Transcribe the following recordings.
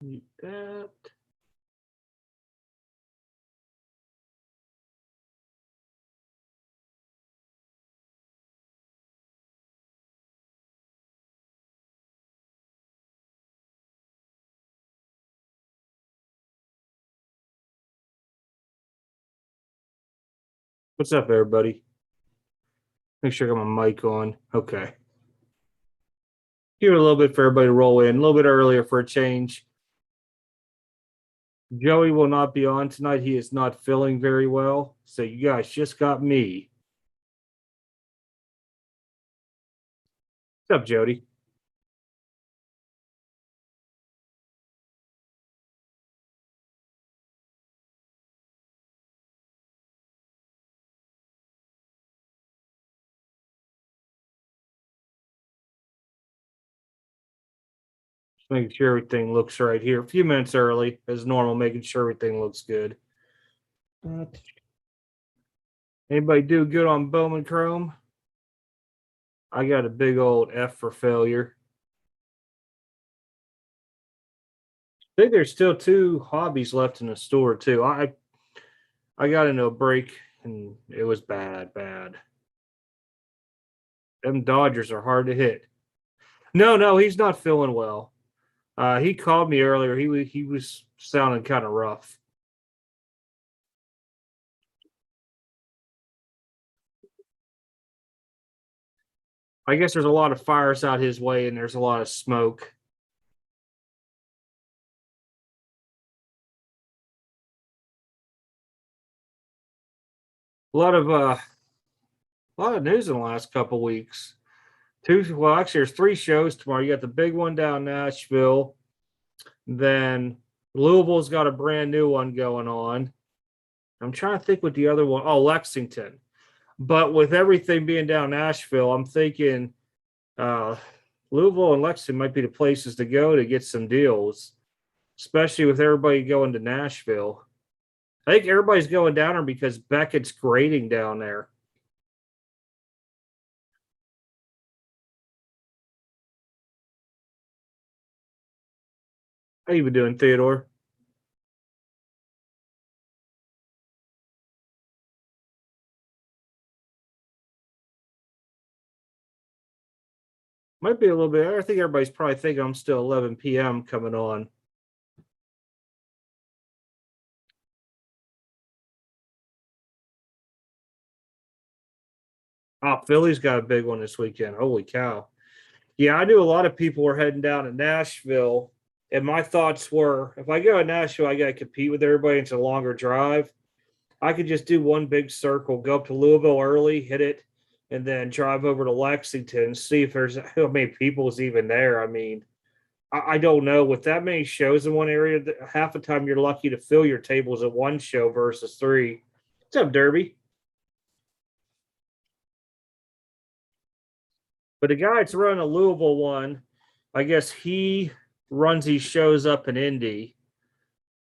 Delete that. What's up, everybody? Make sure I got my mic on. Okay. Give it a little bit for everybody to roll in. A little bit earlier for a change. Joey will not be on tonight. He is not feeling very well. So you guys just got me. What's up, Jody? Just making sure everything looks right here. A few minutes early, as normal, making sure everything looks good. Anybody do good on Bowman Chrome? I got a big old F for failure. I think there's still 2 hobbies left in the store too. I got into a break and it was bad. Them Dodgers are hard to hit. No, he's not feeling well. He called me earlier. He was sounding kind of rough. I guess there's a lot of fires out his way and there's a lot of smoke. A lot of news in the last couple weeks. Actually, there's 3 shows tomorrow. You got the big one down Nashville. Then Louisville's got a brand new one going on. I'm trying to think what the other one. Oh, Lexington. But with everything being down Nashville, I'm thinking Louisville and Lexington might be the places to go to get some deals, especially with everybody going to Nashville. I think everybody's going down there because Beckett's grading down there. How you been doing, Theodore? Might be a little bit. I think everybody's probably thinking I'm still 11 p.m. coming on. Oh, Philly's got a big one this weekend. Holy cow. Yeah, I knew a lot of people were heading down to Nashville. And my thoughts were, if I go to Nashville, I got to compete with everybody. It's a longer drive. I could just do one big circle, go up to Louisville early, hit it, and then drive over to Lexington, see if there's how many people is even there. I mean, I don't know. With that many shows in one area, half the time you're lucky to fill your tables at one show versus 3. What's up, Derby? But the guy that's running a Louisville one, I guess he runs these shows up in Indy,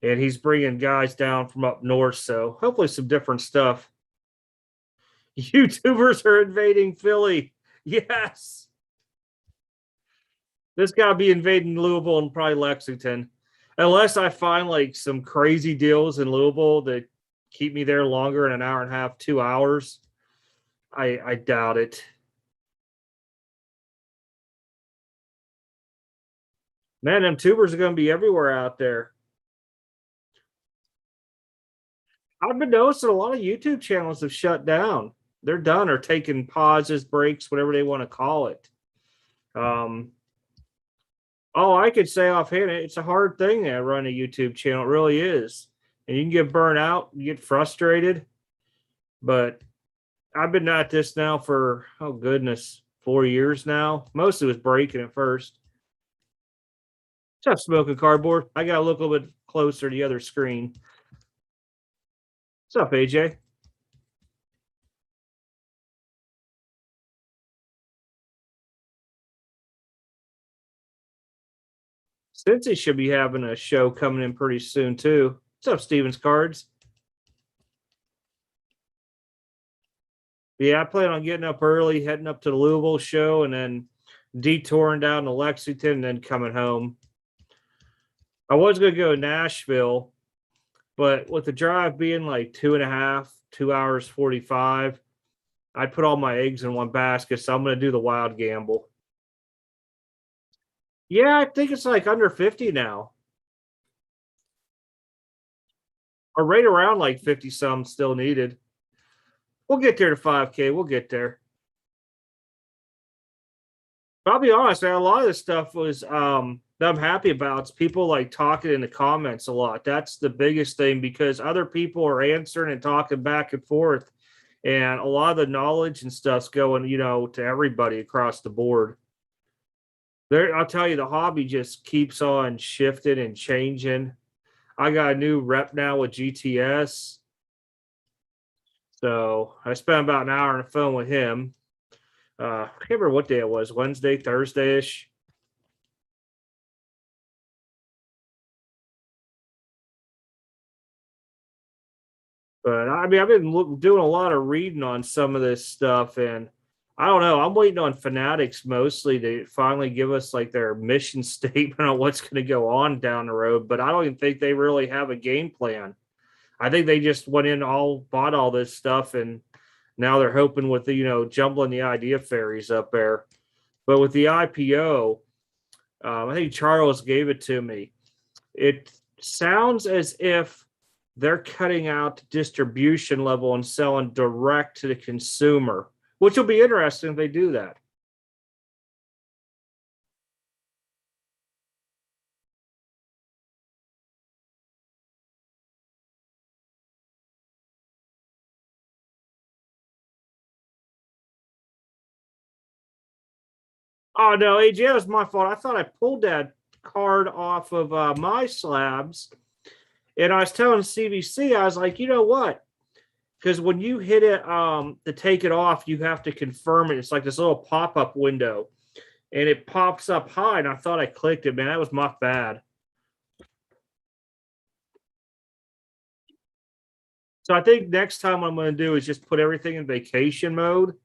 and he's bringing guys down from up north. So hopefully some different stuff. YouTubers are invading Philly. Yes. This got to be invading Louisville and probably Lexington. Unless I find like some crazy deals in Louisville that keep me there longer than an hour and a half, 2 hours. I doubt it. Man, them tubers are going to be everywhere out there. I've been noticing a lot of YouTube channels have shut down. They're done or taking pauses, breaks, whatever they want to call it. I could say offhand, it's a hard thing to run a YouTube channel. It really is. And you can get burnt out, you get frustrated. But I've been at this now for, 4 years now. Mostly was breaking at first. Stop smoking cardboard. I got to look a little bit closer to the other screen. What's up, AJ? Cincy should be having a show coming in pretty soon, too. What's up, Stevens Cards? Yeah, I plan on getting up early, heading up to the Louisville show, and then detouring down to Lexington and then coming home. I was gonna go to Nashville, but with the drive being like 2.5, 2 hours 45, I'd put all my eggs in one basket. So I'm gonna do the wild gamble. Yeah, I think it's like under 50 now. Or right around like 50 some still needed. We'll get there to 5K. We'll get there. But I'll be honest, man, a lot of this stuff was that I'm happy about. It's people like talking in the comments a lot. That's the biggest thing because other people are answering and talking back and forth. And a lot of the knowledge and stuff's going, to everybody across the board. There, I'll tell you, the hobby just keeps on shifting and changing. I got a new rep now with GTS. So I spent about an hour on the phone with him. I can't remember what day it was, Wednesday, Thursday ish. But I mean, I've been doing a lot of reading on some of this stuff, and I don't know. I'm waiting on Fanatics mostly to finally give us like their mission statement on what's going to go on down the road. But I don't even think they really have a game plan. I think they just went in bought all this stuff, and now they're hoping with the jumbling the idea fairies up there. But with the IPO, I think Charles gave it to me. It sounds as if they're cutting out distribution level and selling direct to the consumer, which will be interesting if they do that. Oh no, AJ, was my fault. I thought I pulled that card off of my slabs, and I was telling CBC, I was like, you know what? Because when you hit it to take it off, you have to confirm it. It's like this little pop-up window, and it pops up high. And I thought I clicked it, man. That was my bad. So I think next time what I'm going to do is just put everything in vacation mode.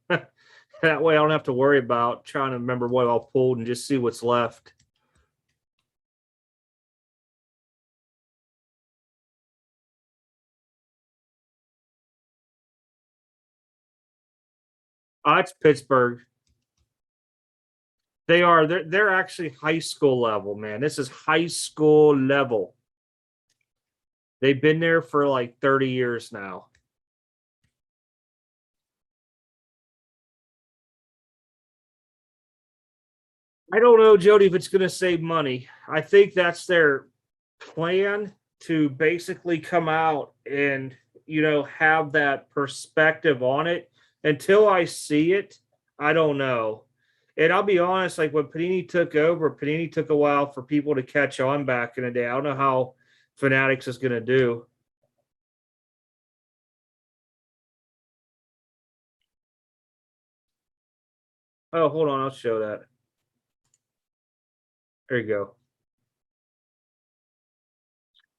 That way I don't have to worry about trying to remember what I pulled and just see what's left. It's Pittsburgh. They are. They're actually high school level, man. This is high school level. They've been there for like 30 years now. I don't know, Jody, if it's going to save money. I think that's their plan to basically come out and, have that perspective on it. Until I see it, I don't know. And I'll be honest, like when Panini took over, Panini took a while for people to catch on back in the day. I don't know how Fanatics is going to do. Oh, hold on. I'll show that. There you go.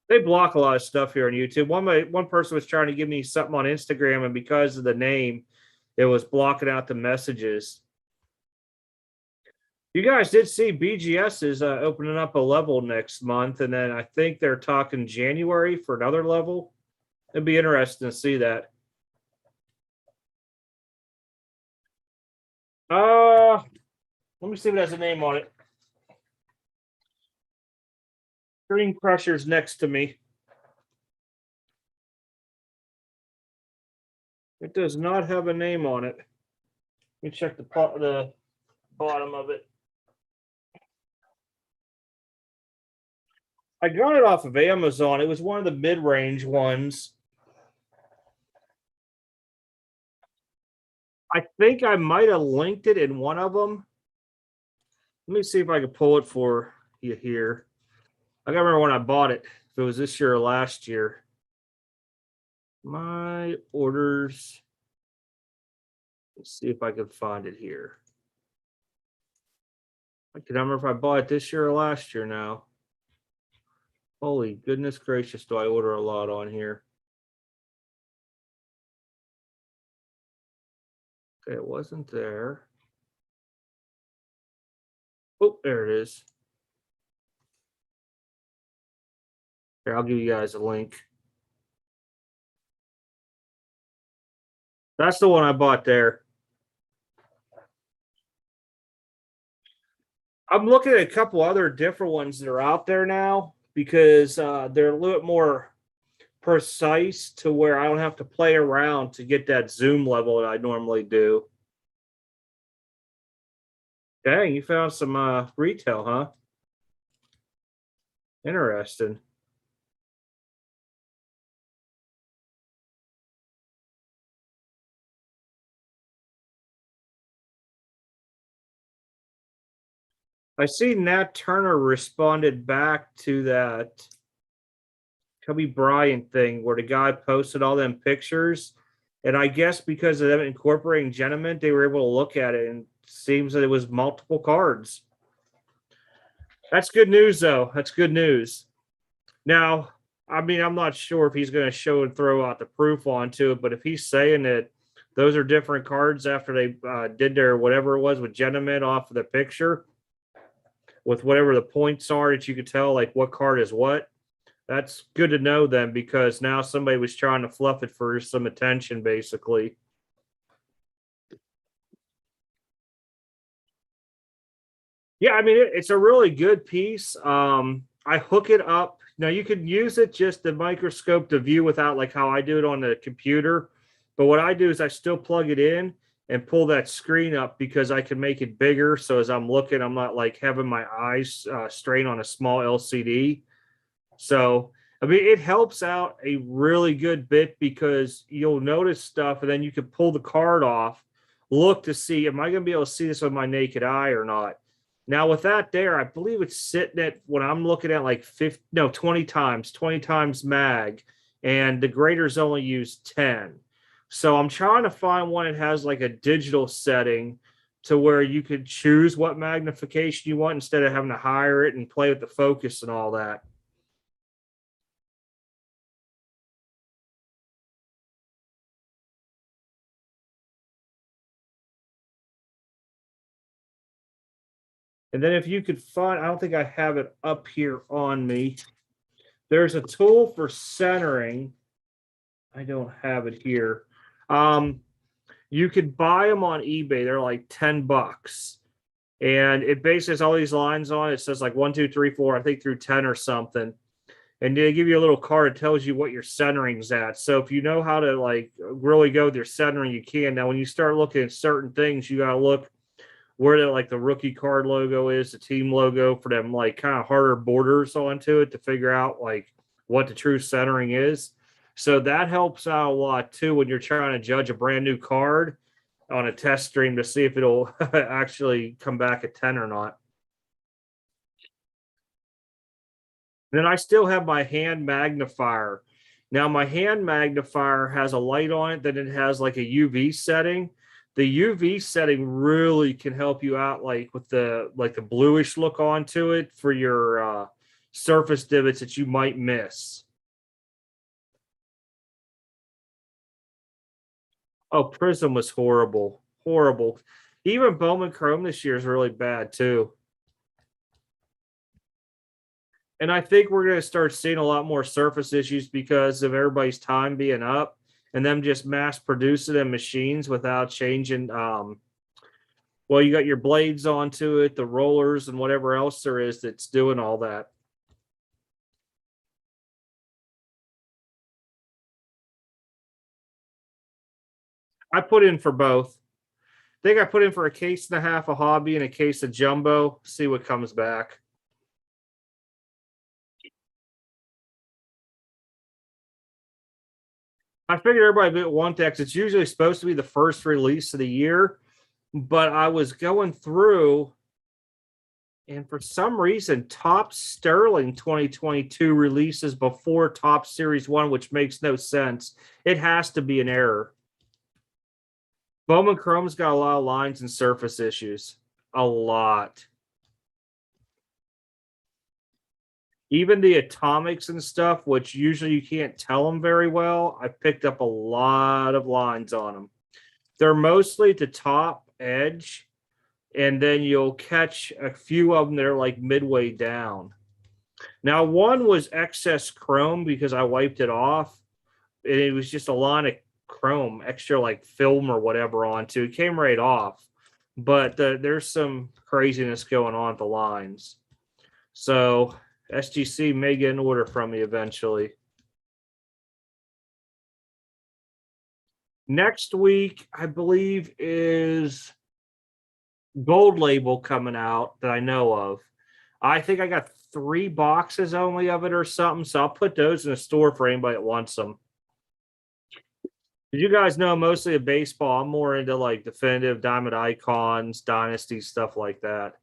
They block a lot of stuff here on YouTube. One person was trying to give me something on Instagram, and because of the name, it was blocking out the messages. You guys did see BGS is opening up a level next month, and then I think they're talking January for another level. It'd be interesting to see that. Let me see if it has a name on it. Green Crusher's next to me. It does not have a name on it. Let me check the bottom of it. I got it off of Amazon. It was one of the mid-range ones. I think I might have linked it in one of them. Let me see if I can pull it for you here. I gotta remember when I bought it, if it was this year or last year. My orders. Let's see if I can find it here. I can remember if I bought it this year or last year now. Holy goodness gracious, do I order a lot on here? Okay, it wasn't there. Oh, there it is. Here, I'll give you guys a link. That's the one I bought there. I'm looking at a couple other different ones that are out there now because they're a little bit more precise to where I don't have to play around to get that zoom level that I normally do. Dang, you found some retail, huh? Interesting. I see Nat Turner responded back to that Kobe Bryant thing where the guy posted all them pictures. And I guess because of them incorporating Gentleman, they were able to look at it and it seems that it was multiple cards. That's good news, though. That's good news. Now, I mean, I'm not sure if he's going to show and throw out the proof onto it, but if he's saying that those are different cards after they did their whatever it was with Gentleman off of the picture, with whatever the points are that you could tell, like what card is what, that's good to know then because now somebody was trying to fluff it for some attention, basically. Yeah, I mean it's a really good piece. I hook it up. Now you can use it just the microscope to view without like how I do it on the computer. But what I do is I still plug it in and pull that screen up because I can make it bigger. So as I'm looking, I'm not like having my eyes strain on a small LCD. So, I mean, it helps out a really good bit because you'll notice stuff and then you can pull the card off, look to see, am I going to be able to see this with my naked eye or not? Now, with that there, I believe it's sitting at when I'm looking at like 20 times mag, and the graders only use 10. So I'm trying to find one that has like a digital setting to where you could choose what magnification you want instead of having to hire it and play with the focus and all that. And then if you could find, I don't think I have it up here on me. There's a tool for centering. I don't have it here. You could buy them on eBay. They're like $10. And it basically has all these lines on it. It says like 1, 2, 3, 4, I think through 10 or something. And they give you a little card that tells you what your centering's at. So if you know how to like really go with your centering, you can. Now, when you start looking at certain things, you got to look where the like the rookie card logo is, the team logo for them like kind of harder borders onto it to figure out like what the true centering is. So that helps out a lot too when you're trying to judge a brand new card on a test stream to see if it'll actually come back at 10 or not. And then I still have my hand magnifier. Now my hand magnifier has a light on it, then it has like a UV setting. The UV setting really can help you out like with the bluish look onto it for your surface divots that you might miss. Oh, Prism was horrible. Horrible. Even Bowman Chrome this year is really bad too. And I think we're going to start seeing a lot more surface issues because of everybody's time being up and them just mass producing them machines without changing. Well, you got your blades onto it, the rollers, and whatever else there is that's doing all that. I put in for both. I think I put in for a case and a half of hobby and a case of jumbo. See what comes back. I figured everybody would want that because it's usually supposed to be the first release of the year. But I was going through, and for some reason, Top Sterling 2022 releases before Top Series 1, which makes no sense. It has to be an error. Bowman Chrome's got a lot of lines and surface issues. A lot. Even the atomics and stuff, which usually you can't tell them very well, I picked up a lot of lines on them. They're mostly at the top edge, and then you'll catch a few of them that are like midway down. Now, one was excess chrome because I wiped it off. And it was just a line of chrome, extra like film or whatever onto it. Came right off. But there's some craziness going on at the lines. So SGC may get an order from me eventually. Next week, I believe, is Gold Label coming out that I know of. I think I got 3 boxes only of it or something. So I'll put those in a store for anybody that wants them. Did you guys know mostly of baseball? I'm more into like definitive diamond icons, dynasty, stuff like that.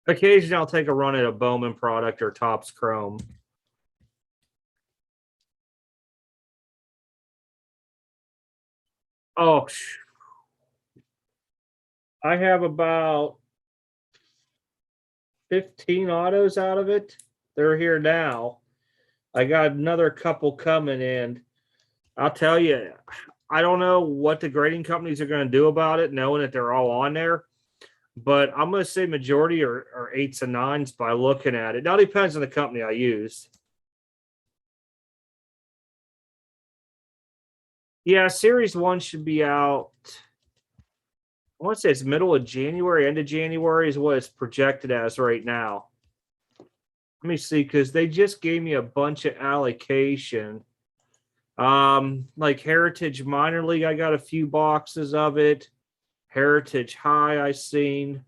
Occasionally I'll take a run at a Bowman product or Topps Chrome. Oh, I have about 15 autos out of it. They're here now. I got another couple coming in. I'll tell you, I don't know what the grading companies are going to do about it, knowing that they're all on there. But I'm going to say majority are 8s and 9s by looking at it. Now it depends on the company I use. Yeah, Series 1 should be out. I want to say it's middle of January, end of January is what it's projected as right now. Let me see, because they just gave me a bunch of allocation. Like Heritage Minor League, I got a few boxes of it. Heritage High, I seen.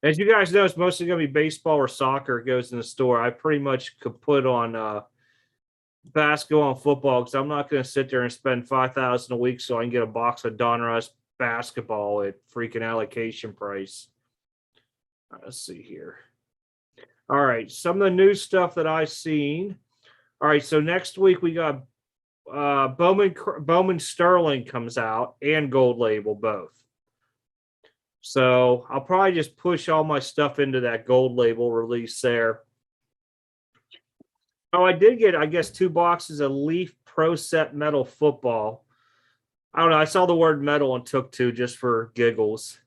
As you guys know, it's mostly going to be baseball or soccer. It goes in the store. I pretty much could put on basketball and football because I'm not going to sit there and spend $5,000 a week so I can get a box of Donruss basketball at freaking allocation price. Let's see here. All right, some of the new stuff that I've seen. All right, so next week we got Bowman Sterling comes out and Gold Label both. So I'll probably just push all my stuff into that Gold Label release there. Oh, I did get, I guess, 2 boxes of Leaf Pro Set Metal Football. I don't know. I saw the word metal and took 2 just for giggles.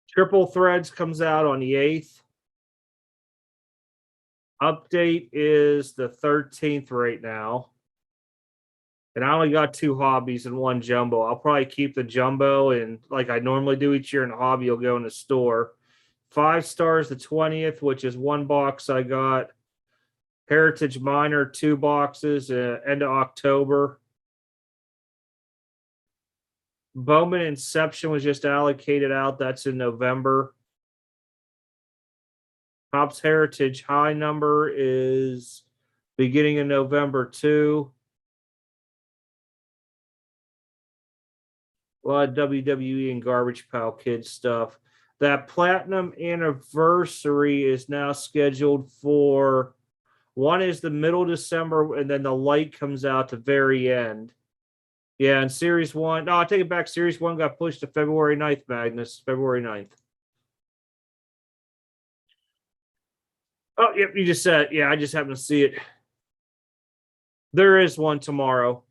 Triple Threads comes out on the 8th. Update is the 13th right now. And I only got 2 hobbies and 1 jumbo. I'll probably keep the jumbo, and like I normally do each year in a hobby, you'll go in the store. 5 stars the 20th, which is 1 box I got. Heritage Minor, 2 boxes, end of October. Bowman Inception was just allocated out. That's in November. Topps Heritage High number is beginning of November, too. A lot of WWE and Garbage Pail Kids stuff. That Platinum Anniversary is now scheduled for, one is the middle of December, and then the light comes out the very end. Yeah, and Series 1, no, I take it back. Series 1 got pushed to February 9th, Magnus. February 9th. Oh, yep, you just said it. Yeah, I just happened to see it. There is one tomorrow.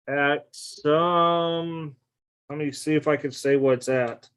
At some, let me see if I can say what it's at.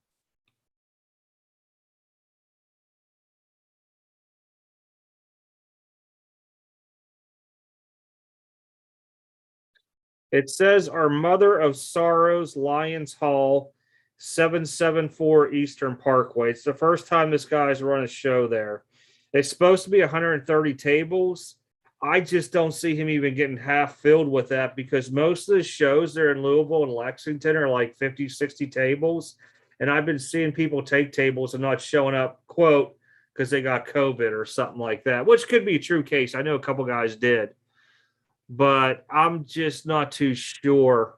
It says our Mother of Sorrows, Lions Hall, 774 Eastern Parkway. It's the first time this guy's run a show there. It's supposed to be 130 tables. I just don't see him even getting half filled with that because most of the shows there in Louisville and Lexington are like 50, 60 tables. And I've been seeing people take tables and not showing up, quote, because they got COVID or something like that, which could be a true case. I know a couple guys did, but I'm just not too sure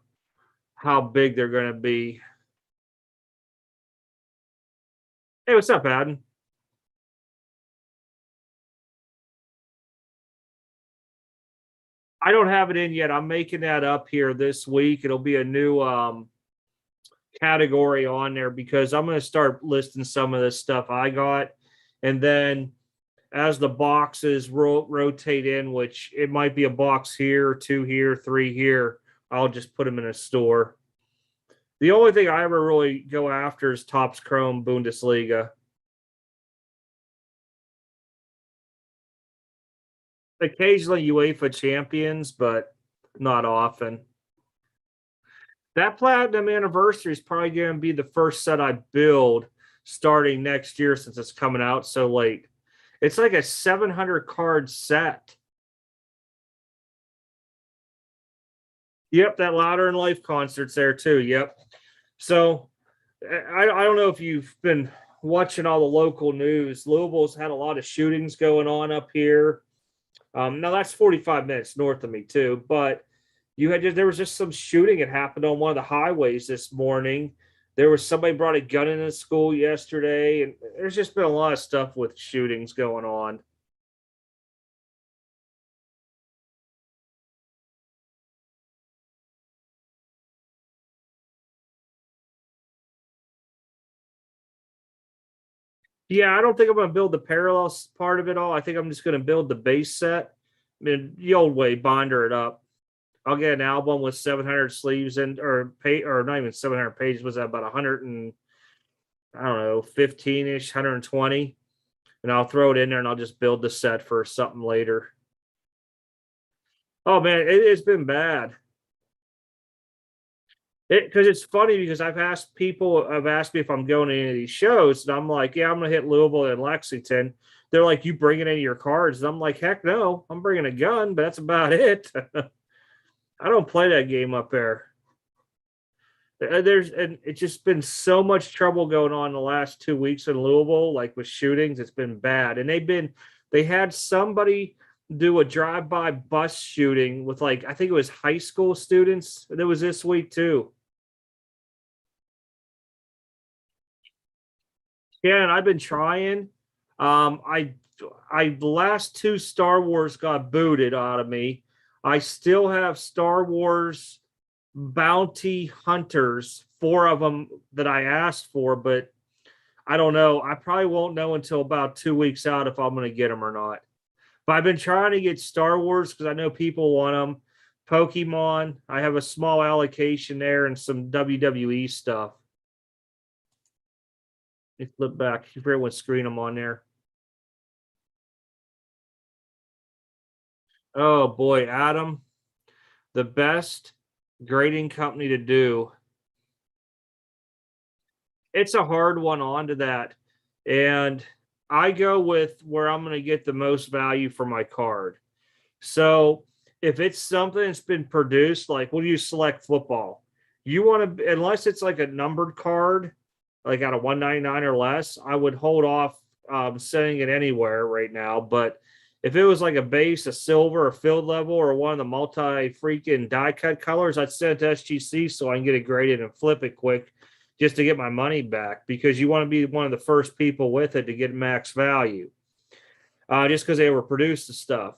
how big they're going to be. Hey, what's up, Adam? I don't have it in yet. I'm making that up here this week. It'll be a new category on there because I'm going to start listing some of this stuff I got. And then as the boxes rotate in, which it might be a box here, 2 here, 3 here, I'll just put them in a store. The only thing I ever really go after is Topps Chrome Bundesliga. Occasionally UEFA champions, but not often. That platinum anniversary is probably going to be the first set I build starting next year since it's coming out so late. It's like a 700 card set. Yep, that Louder in Life concert's there too. Yep. So I don't know if you've been watching all the local news. Louisville's had a lot of shootings going on up here. Now that's 45 minutes north of me too, but there was just some shooting that happened on one of the highways this morning. There was somebody brought a gun into school yesterday, and there's just been a lot of stuff with shootings going on. Yeah, I don't think I'm going to build the parallel part of it all. I think I'm just going to build the base set. I mean, the old way, binder it up. I'll get an album with 700 sleeves and or not even 700 pages. Was that about 100 and I don't know 15ish, 120, and I'll throw it in there and I'll just build the set for something later. Oh man, it's been bad. Because it's funny because I've asked people have asked me if I'm going to any of these shows, and I'm like, yeah, I'm gonna hit Louisville and Lexington. They're like, you bringing any of your cards? And I'm like, heck no, I'm bringing a gun, but that's about it. I don't play that game up there. And it's just been so much trouble going on the last 2 weeks in Louisville, like with shootings. It's been bad, and they had somebody do a drive-by bus shooting with like I think it was high school students. That was this week too. Yeah, and I've been trying. The last two Star Wars got booted out of me. I still have Star Wars Bounty Hunters, four of them that I asked for, but I don't know. I probably won't know until about 2 weeks out if I'm going to get them or not. But I've been trying to get Star Wars because I know people want them. Pokemon, I have a small allocation there and some WWE stuff. You flip back. You forget what screen I'm on there. Oh boy, Adam, the best grading company to do. It's a hard one onto that. And I go with where I'm going to get the most value for my card. So if it's something that's been produced, like what do you select football? You want to, unless it's like a numbered card, like out of 199 or less, I would hold off sending it anywhere right now. But if it was like a base, a silver, a field level, or one of the multi freaking die cut colors, I'd send it to SGC so I can get it graded and flip it quick just to get my money back because you want to be one of the first people with it to get max value just because they were produced and stuff.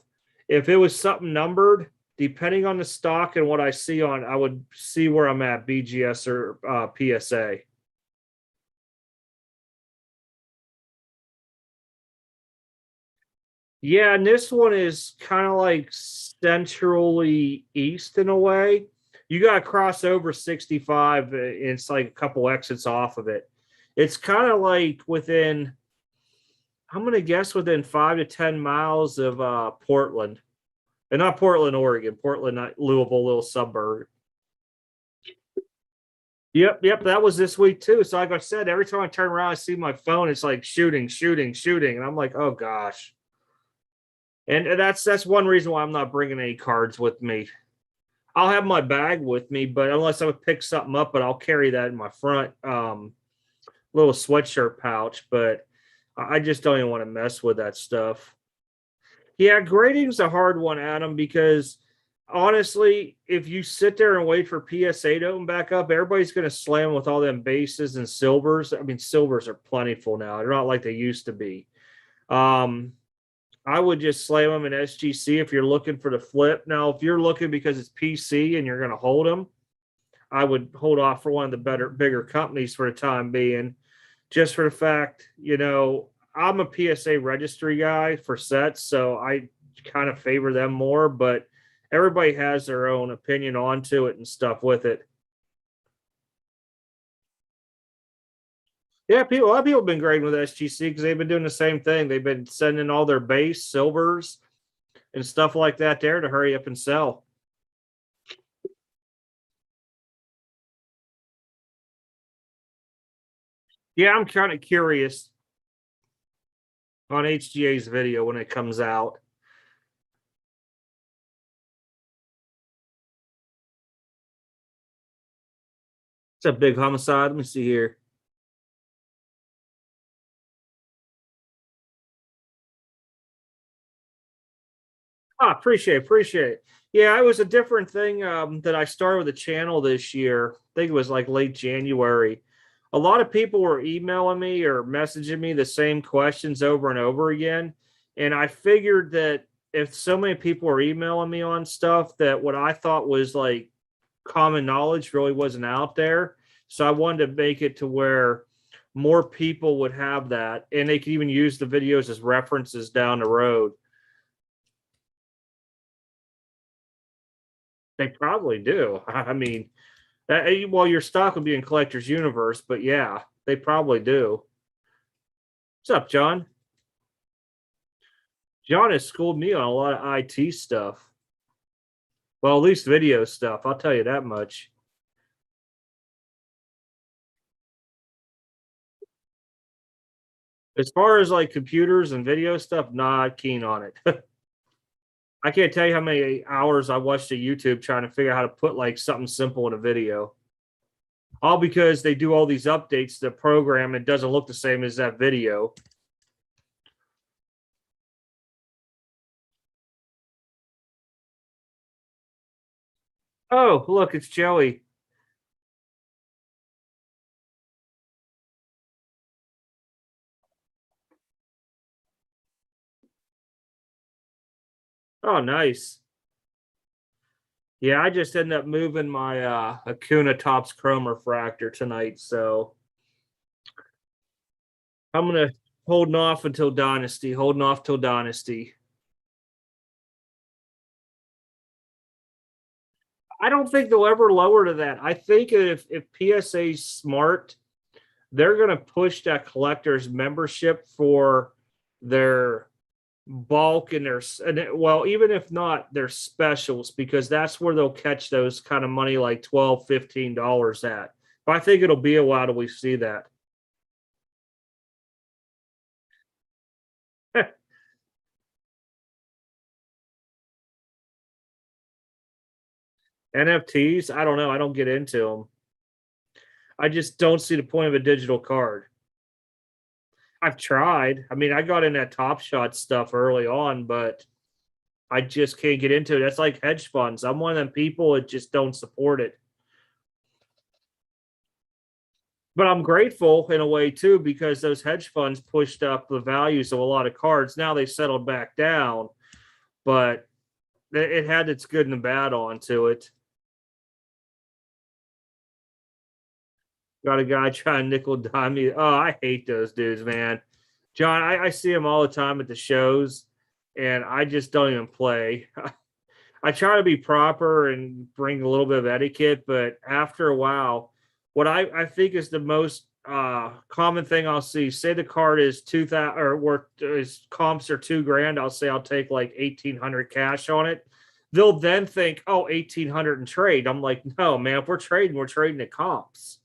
If it was something numbered, depending on the stock and what I see on, I would see where I'm at, BGS or PSA. Yeah, and this one is kind of like centrally east in a way. You got to cross over 65, and it's like a couple exits off of it. It's kind of like within, I'm going to guess within 5 to 10 miles of Portland. And not Portland, Oregon, Portland, not Louisville, little suburb. Yep. That was this week too. So, like I said, every time I turn around, I see my phone. It's like shooting, shooting, shooting, and I'm like, oh gosh. And that's one reason why I'm not bringing any cards with me. I'll have my bag with me, but unless I would pick something up, but I'll carry that in my front little sweatshirt pouch. But I just don't even want to mess with that stuff. Yeah, grading's a hard one, Adam, because honestly, if you sit there and wait for PSA to open back up, everybody's going to slam with all them bases and silvers. I mean, silvers are plentiful now. They're not like they used to be. Um, I would just slam them in SGC if you're looking for the flip. Now, if you're looking because it's PC and you're going to hold them, I would hold off for one of the bigger companies for the time being, just for the fact, I'm a PSA registry guy for sets, so I kind of favor them more, but everybody has their own opinion onto it and stuff with it. Yeah, a lot of people have been grading with SGC because they've been doing the same thing. They've been sending all their base silvers and stuff like that there to hurry up and sell. Yeah, I'm kind of curious on HGA's video when it comes out. It's a big homicide. Let me see here. Ah, appreciate it. Yeah, it was a different thing that I started with the channel this year. I think it was like late January. A lot of people were emailing me or messaging me the same questions over and over again. And I figured that if so many people were emailing me on stuff, that what I thought was like common knowledge really wasn't out there. So I wanted to make it to where more people would have that and they could even use the videos as references down the road. They probably do. I mean, well, your stock will be in Collector's Universe, but yeah, they probably do. What's up, John? John has schooled me on a lot of IT stuff. Well, at least video stuff. I'll tell you that much. As far as like computers and video stuff, not keen on it. I can't tell you how many hours I watched a YouTube trying to figure out how to put like something simple in a video. All because they do all these updates to the program. It doesn't look the same as that video. Oh, look, it's Joey. Oh, nice. Yeah, I just ended up moving my Acuna Tops Chrome refractor tonight, so I'm gonna holding off until Dynasty, holding off till Dynasty. I don't think they'll ever lower to that. I think if PSA's smart, they're gonna push that collector's membership for their bulk and their well, even if not their specials, because that's where they'll catch those kind of money like $12, $15 at. But I think it'll be a while till we see that. NFTs, I don't know. I don't get into them. I just don't see the point of a digital card. I've tried. I mean, I got in that Top Shot stuff early on, but I just can't get into it. That's like hedge funds. I'm one of them people that just don't support it. But I'm grateful in a way too, because those hedge funds pushed up the values of a lot of cards. Now they settled back down, but it had its good and bad onto it. Got a guy trying to nickel dime me. Oh, I hate those dudes, man. John, I see him all the time at the shows, and I just don't even play. I try to be proper and bring a little bit of etiquette, but after a while, what I think is the most common thing I'll see, say the card is 2,000 or worth is comps are 2 grand, I'll say I'll take like 1,800 cash on it. They'll then think, oh, 1,800 and trade. I'm like, no, man, if we're trading at comps.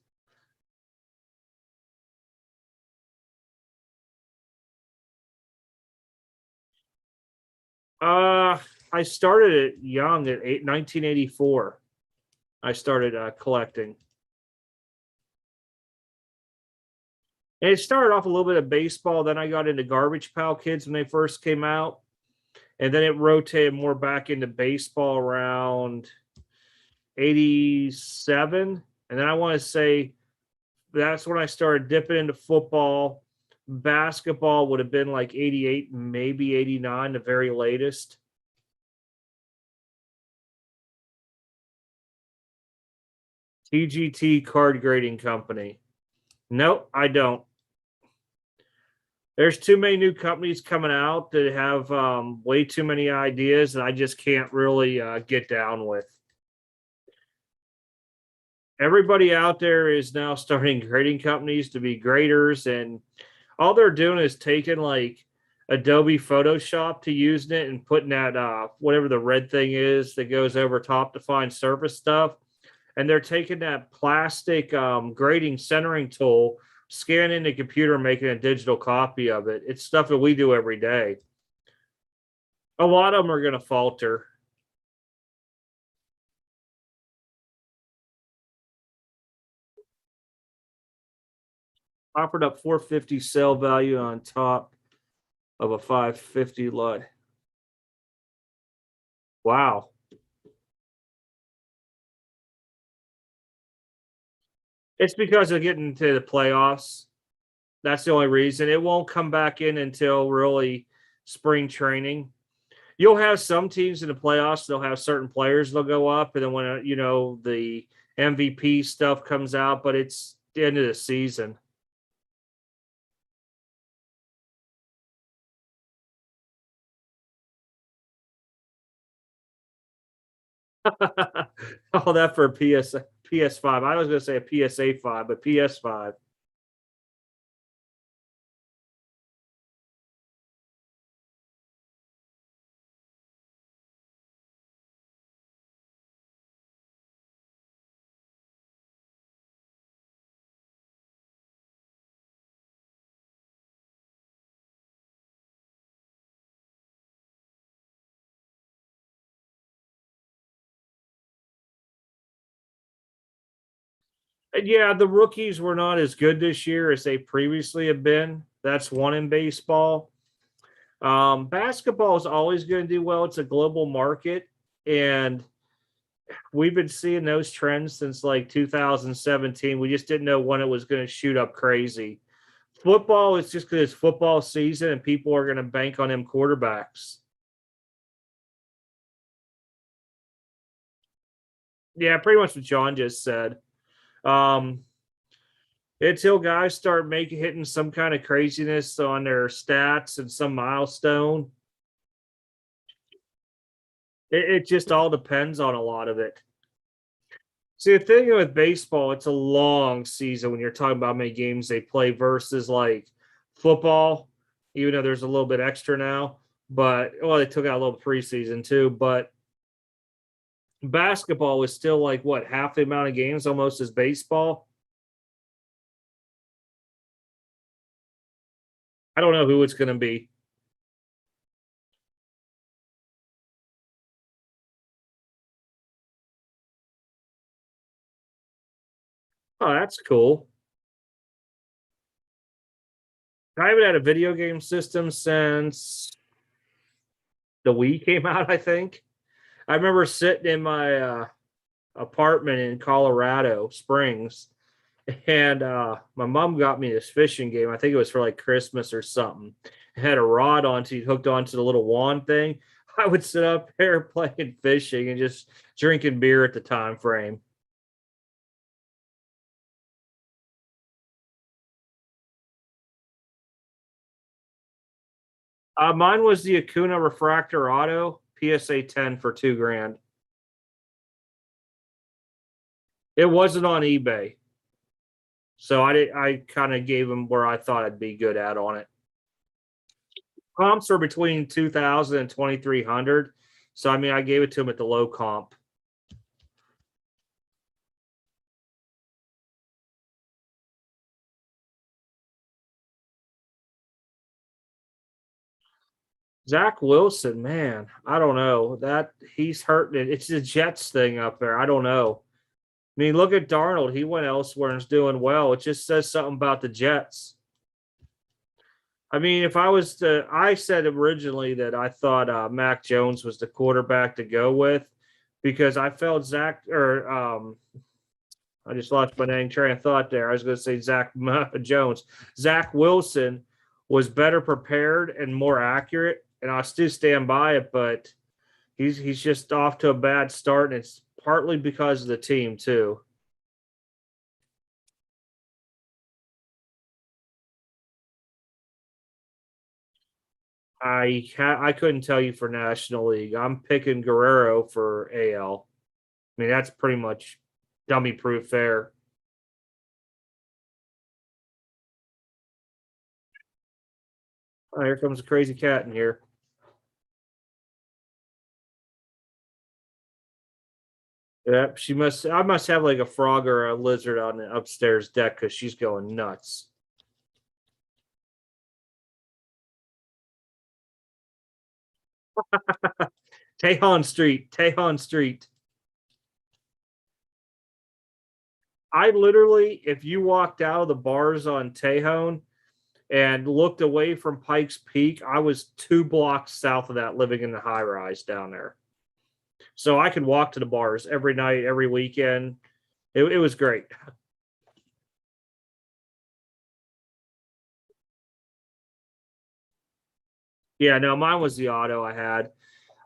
Uh, I started it young at 1984. I started collecting. And it started off a little bit of baseball. Then I got into Garbage Pail Kids when they first came out. And then it rotated more back into baseball around 87. And then I want to say that's when I started dipping into football. Basketball would have been like 88, maybe 89, the very latest. TGT Card Grading Company. Nope, I don't. There's too many new companies coming out that have way too many ideas, and I just can't really get down with. Everybody out there is now starting grading companies to be graders, and all they're doing is taking like Adobe Photoshop to using it and putting that whatever the red thing is that goes over top to find surface stuff, and they're taking that plastic grading centering tool, scanning the computer, making a digital copy of it. It's stuff that we do every day. A lot of them are going to falter. Offered up 450 sale value on top of a 550 lot. Wow. It's because of getting to the playoffs. That's the only reason. It won't come back in until really spring training. You'll have some teams in the playoffs, they'll have certain players they'll go up, and then when the MVP stuff comes out, but it's the end of the season. All that for a PS5. I was going to say a PSA 5, but PS5. And yeah, the rookies were not as good this year as they previously have been. That's one in baseball. Basketball is always going to do well. It's a global market, and we've been seeing those trends since like 2017. We just didn't know when it was going to shoot up crazy. Football is just because it's football season and people are going to bank on them quarterbacks. Yeah, pretty much what John just said. Um, until guys start making hitting some kind of craziness on their stats and some milestone, it just all depends on a lot of it. See, the thing with baseball, it's a long season when you're talking about how many games they play versus like football, even though there's a little bit extra now. But well, they took out a little preseason too. But basketball is still like what, half the amount of games almost as baseball. I don't know who it's going to be. Oh, that's cool. I haven't had a video game system since the Wii came out, I think. I remember sitting in my apartment in Colorado Springs, and my mom got me this fishing game. I think it was for like Christmas or something. It had a rod onto it, hooked onto the little wand thing. I would sit up there playing fishing and just drinking beer at the time frame. Mine was the Acuna Refractor Auto PSA 10 for 2 grand. It wasn't on eBay. So I kind of gave him where I thought I'd be good at on it. Comps are between 2,000 and 2,300. So I mean, I gave it to him at the low comp. Zach Wilson, man, I don't know that he's hurting it. It's the Jets thing up there. I don't know. I mean, look at Darnold. He went elsewhere and is doing well. It just says something about the Jets. I mean, if I was to, I said originally that I thought Mac Jones was the quarterback to go with because I felt Zach or I just lost my name train of thought there. I was going to say Zach Jones. Zach Wilson was better prepared and more accurate, and I still stand by it. But he's just off to a bad start, and it's partly because of the team too. I couldn't tell you for National League. I'm picking Guerrero for AL. I mean, that's pretty much. dummy proof there. Oh, here comes a crazy cat in here. Yep, she must. I must have like a frog or a lizard on the upstairs deck because she's going nuts. Tejon Street, Tejon Street. I literally, if you walked out of the bars on Tejon and looked away from Pikes Peak, I was 2 blocks south of that, living in the high rise down there. So I could walk to the bars every night, every weekend. It was great. Yeah, no, mine was the auto I had.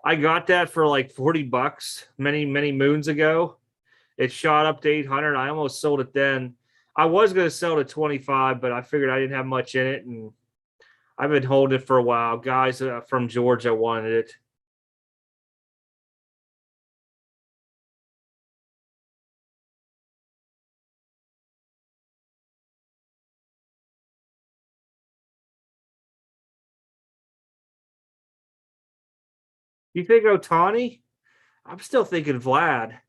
I got that for like 40 bucks many, many moons ago. It shot up to 800. I almost sold it then. I was going to sell it at 25, but I figured I didn't have much in it. And I've been holding it for a while. Guys from Georgia wanted it. You think Otani? I'm still thinking Vlad.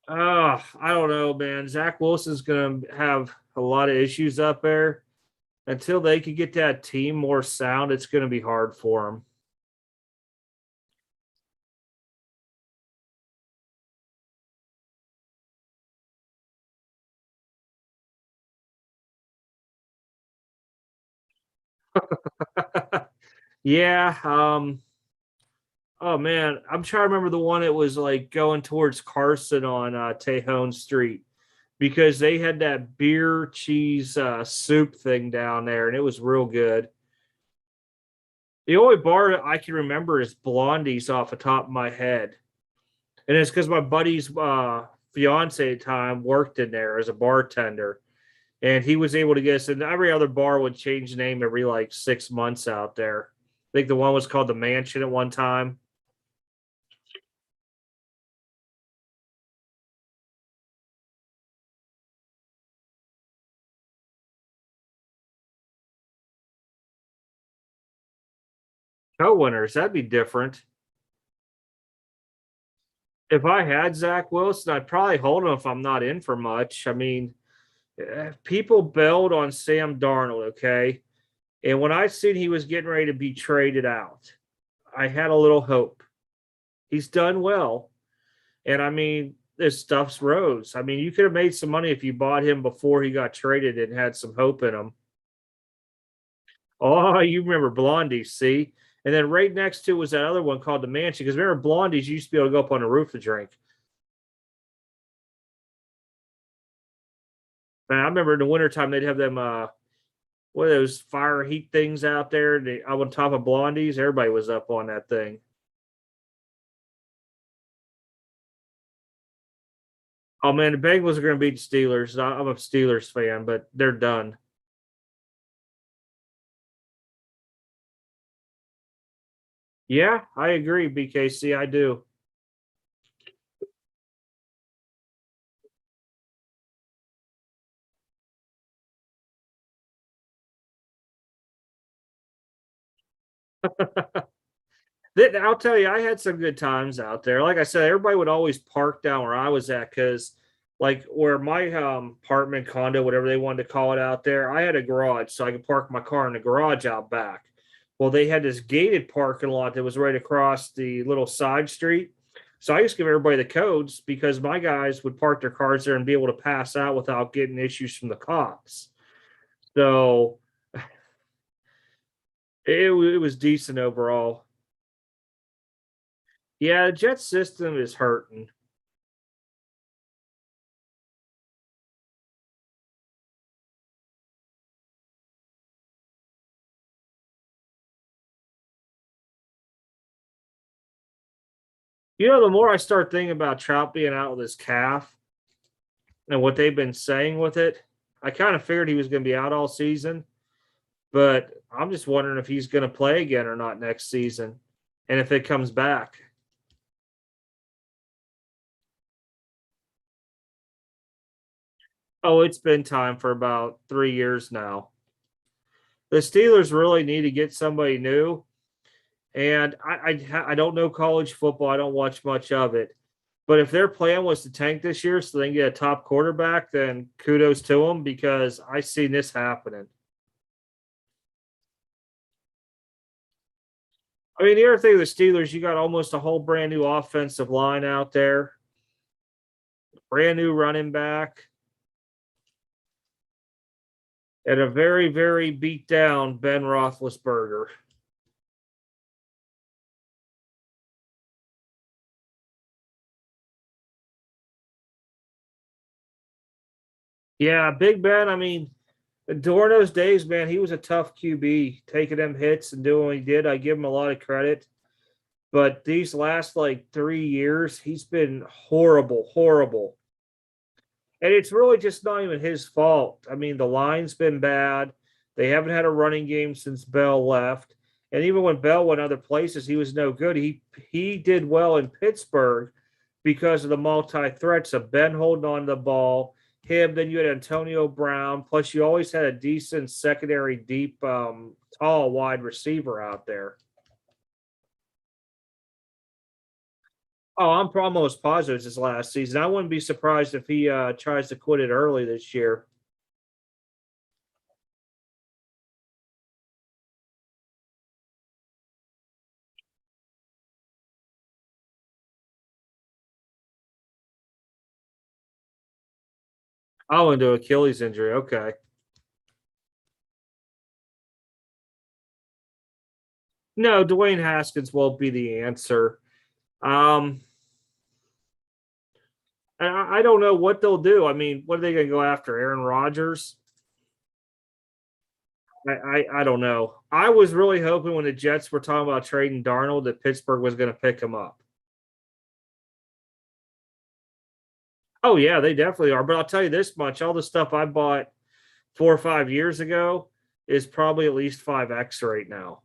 I don't know, man. Zach Wilson's going to have a lot of issues up there. Until they can get that team more sound, it's going to be hard for them. Yeah. Oh man, I'm trying to remember the one that was like going towards Carson on Tejon Street because they had that beer cheese soup thing down there, and it was real good. The only bar I can remember is Blondie's off the top of my head, and it's because my buddy's fiance at the time worked in there as a bartender, and he was able to get us. And every other bar would change name every like 6 months out there. I think the one was called the Mansion at one time. Co-winners, that'd be different. If I had Zach Wilson, I'd probably hold him if I'm not in for much. I mean, people bailed on Sam Darnold, okay? And when I seen he was getting ready to be traded out, I had a little hope. He's done well. And I mean, this stuff's rose. I mean, you could have made some money if you bought him before he got traded and had some hope in him. Oh, you remember Blondie, see? And then right next to was that other one called the Mansion. Because remember, Blondie's used to be able to go up on the roof to drink. Man, I remember in the wintertime they'd have them what are those fire heat things out there up on top of Blondie's. Everybody was up on that thing. Oh man, the Bengals are going to beat the Steelers. I'm a Steelers fan, but they're done. Yeah, I agree, BKC. I do. I'll tell you, I had some good times out there. Like I said, everybody would always park down where I was at because, like, where my apartment, condo, whatever they wanted to call it out there, I had a garage, so I could park my car in the garage out back. Well, they had this gated parking lot that was right across the little side street. So I used to give everybody the codes because my guys would park their cars there and be able to pass out without getting issues from the cops. So it was decent overall. Yeah, the jet system is hurting. You know, the more I start thinking about Trout being out with his calf and what they've been saying with it, I kind of figured he was going to be out all season, but I'm just wondering if he's going to play again or not next season. and if it comes back. Oh, it's been time for about 3 years now. The Steelers really need to get somebody new. And I don't know college football. I don't watch much of it. But if their plan was to tank this year so they can get a top quarterback, then kudos to them because I seen this happening. I mean, the other thing with the Steelers, you got almost a whole brand new offensive line out there, brand new running back, and a very, very beat down Ben Roethlisberger. Yeah, Big Ben. I mean, during those days, man, he was a tough QB, taking them hits and doing what he did. I give him a lot of credit. But these last like 3 years, he's been horrible, horrible. And it's really just not even his fault. I mean, the line's been bad. They haven't had a running game since Bell left. And even when Bell went other places, he was no good. He did well in Pittsburgh because of the multi-threats of Ben holding on to the ball, him, then you had Antonio Brown, plus you always had a decent secondary, deep, tall, wide receiver out there. Oh, I'm almost positive it's his last season. I wouldn't be surprised if he tries to quit it early this year. Oh, into Achilles injury. Okay. No, Dwayne Haskins won't be the answer. Um, I don't know what they'll do. I mean, what are they going to go after? Aaron Rodgers? I don't know. I was really hoping when the Jets were talking about trading Darnold that Pittsburgh was going to pick him up. Oh yeah, they definitely are. But I'll tell you this much: all the stuff I bought 4 or 5 years ago is probably at least 5x right now.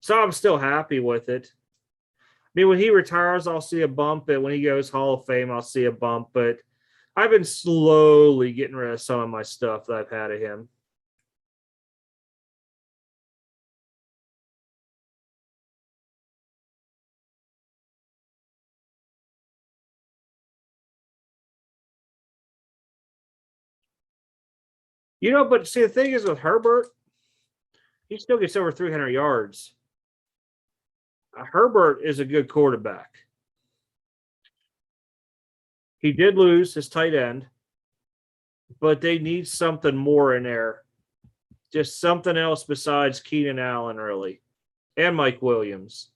So I'm still happy with it. I mean, when he retires, I'll see a bump, and when he goes Hall of Fame, I'll see a bump. But I've been slowly getting rid of some of my stuff that I've had of him. But see, the thing is with Herbert, he still gets over 300 yards. Herbert is a good quarterback. He did lose his tight end, but they need something more in there. Just something else besides Keenan Allen, really, and Mike Williams.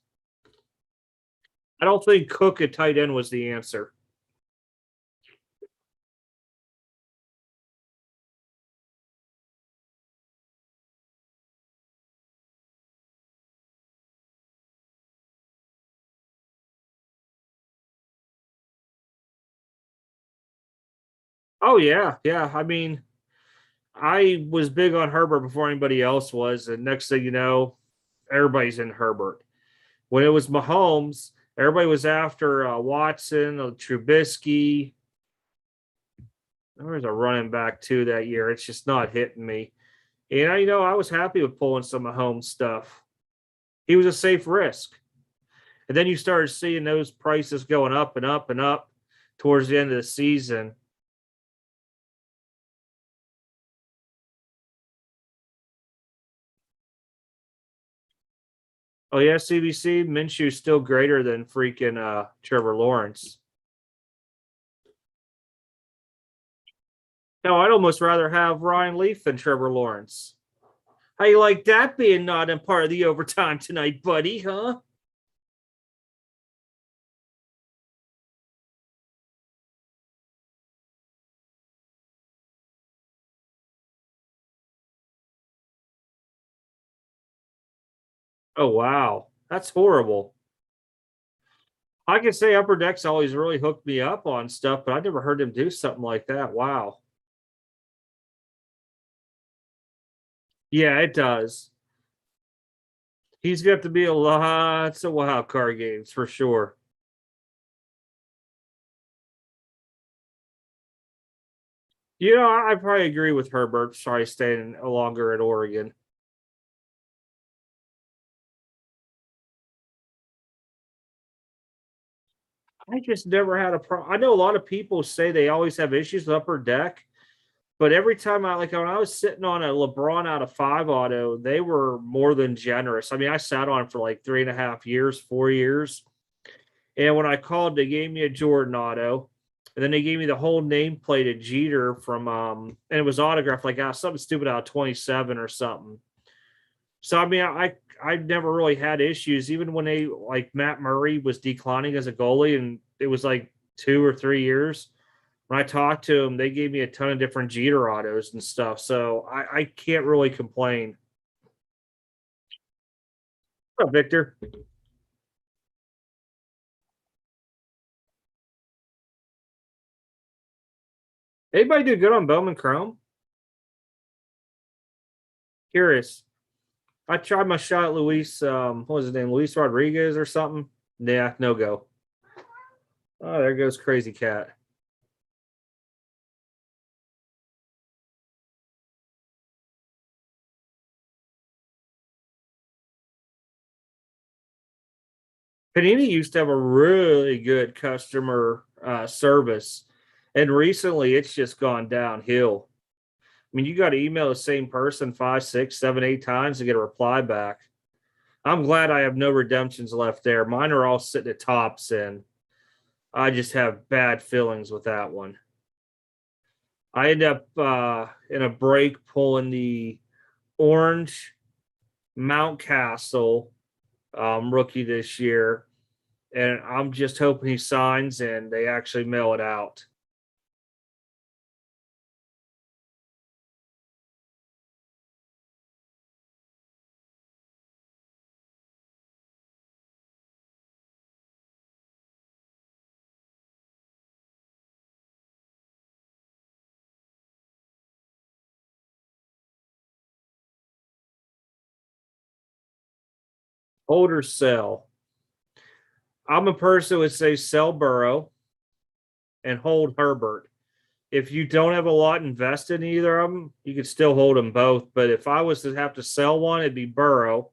I don't think Cook at tight end was the answer. Oh yeah, yeah. I mean, I was big on Herbert before anybody else was, and next thing you know, everybody's in Herbert. When it was Mahomes, everybody was after Watson, Trubisky. There was a running back too that year. It's just not hitting me. And I was happy with pulling some Mahomes stuff. He was a safe risk. And then you started seeing those prices going up and up and up towards the end of the season. Oh yeah, CBC Minshew's still greater than freaking Trevor Lawrence. No, I'd almost rather have Ryan Leaf than Trevor Lawrence. How you like that being not in part of the overtime tonight, buddy? Huh? Oh wow, that's horrible. I can say Upper Deck's always really hooked me up on stuff, but I never heard him do something like that. Wow. Yeah, it does. He's got to be a lots of wild card games for sure. I probably agree with Herbert. Sorry, staying longer at Oregon. I just never had a problem. I know a lot of people say they always have issues with upper deck, but every time when I was sitting on a LeBron out of 5 auto, they were more than generous. I mean, I sat on for like 3.5 years, 4 years. And when I called, they gave me a Jordan auto. And then they gave me the whole nameplate of Jeter from and it was autographed like something stupid out of 27 or something. So I mean, I never really had issues, even when they like Matt Murray was declining as a goalie, and it was like 2 or 3 years. When I talked to him, they gave me a ton of different Jeter autos and stuff. So I can't really complain. What's up, Victor? Anybody do good on Bowman Chrome? Curious. I tried my shot at Luis. What was his name? Luis Rodriguez or something? Yeah, no go. Oh, there goes Crazy Cat. Panini used to have a really good customer service, and recently it's just gone downhill. I mean, you got to email the same person 5, 6, 7, 8 times to get a reply back. I'm glad I have no redemptions left there. Mine are all sitting at tops, and I just have bad feelings with that one. I end up in a break pulling the orange Mountcastle rookie this year, and I'm just hoping he signs and they actually mail it out. Hold or sell. I'm a person who would say sell Burrow and hold Herbert. If you don't have a lot invested in either of them, you could still hold them both. But if I was to have to sell one, it'd be Burrow,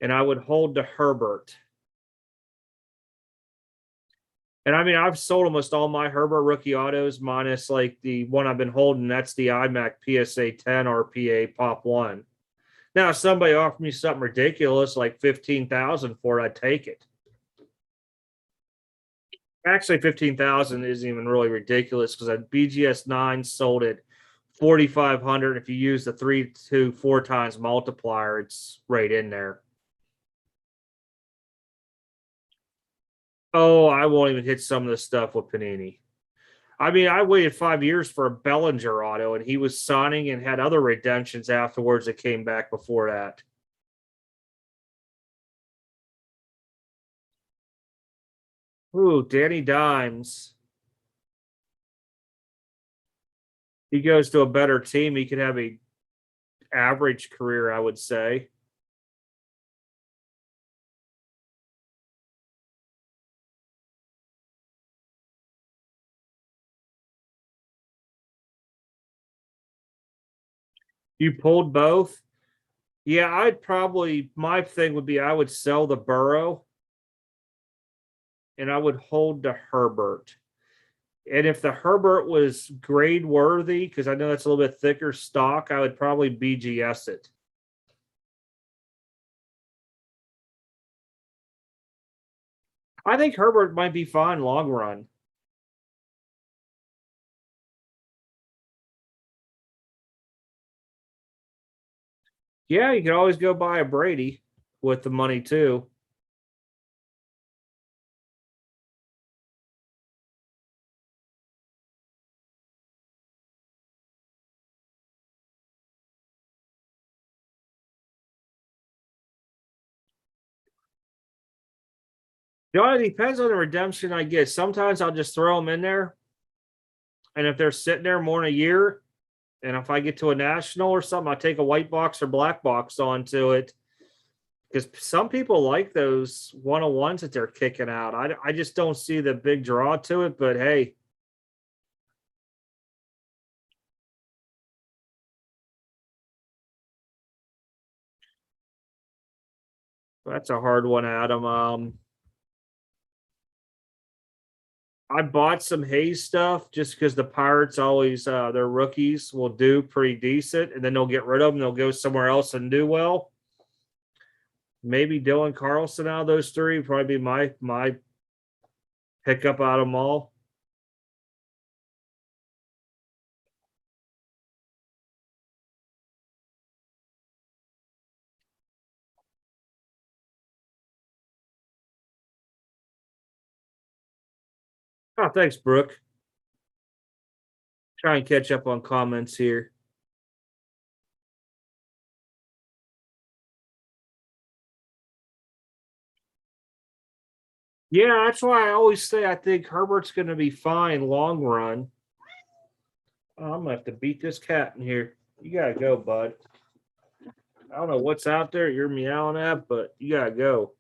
and I would hold the Herbert. And I mean, I've sold almost all my Herbert rookie autos, minus like the one I've been holding. That's the iMac PSA 10 RPA Pop One. Now, if somebody offered me something ridiculous like 15,000 for it, I'd take it. Actually, 15,000 isn't even really ridiculous because a BGS 9 sold at 4,500. If you use the 3 to 4 times multiplier, it's right in there. Oh, I won't even hit some of the stuff with Panini. I mean, I waited 5 years for a Bellinger auto, and he was signing and had other redemptions afterwards that came back before that. Ooh, Danny Dimes. He goes to a better team. He could have a average career, I would say. You pulled both. Yeah, I'd probably my thing would be I would sell the Burrow and I would hold the Herbert. And if the Herbert was grade worthy, because I know that's a little bit thicker stock, I would probably BGS it. I think Herbert might be fine long run. Yeah, you can always go buy a Brady with the money too. It depends on the redemption I get. Sometimes I'll just throw them in there. And if they're sitting there more than a year, and if I get to a national or something, I'll take a white box or black box onto it. because some people like those 101s that they're kicking out. I just don't see the big draw to it, but hey. That's a hard one, Adam. I bought some Hayes stuff just because the Pirates always their rookies will do pretty decent, and then they'll get rid of them. They'll go somewhere else and do well. Maybe Dylan Carlson out of those three would probably be my pickup out of them all. Oh, thanks, Brooke. Try and catch up on comments here. Yeah, that's why I always say I think Herbert's going to be fine long run. Oh, I'm gonna have to beat this cat in here. You gotta go, bud. I don't know what's out there you're meowing at, but you gotta go.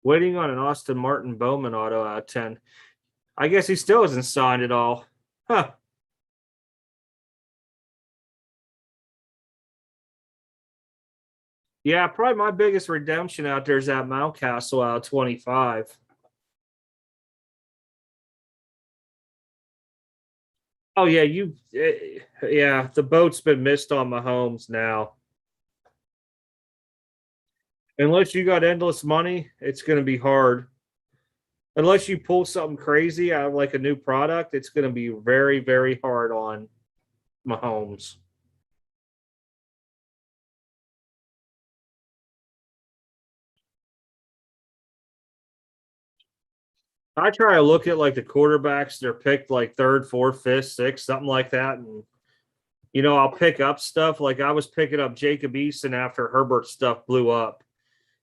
Waiting on an Austin Martin Bowman auto out of 10. I guess he still hasn't signed it all. Huh. Yeah, probably my biggest redemption out there is that Mountcastle out of 25. Oh yeah, yeah, the boat's been missed on Mahomes now. Unless you got endless money, it's going to be hard. Unless you pull something crazy out of like a new product, it's going to be very, very hard on Mahomes. I try to look at like the quarterbacks they're picked like third, fourth, fifth, sixth, something like that, and I'll pick up stuff like I was picking up Jacob Eason after Herbert stuff blew up.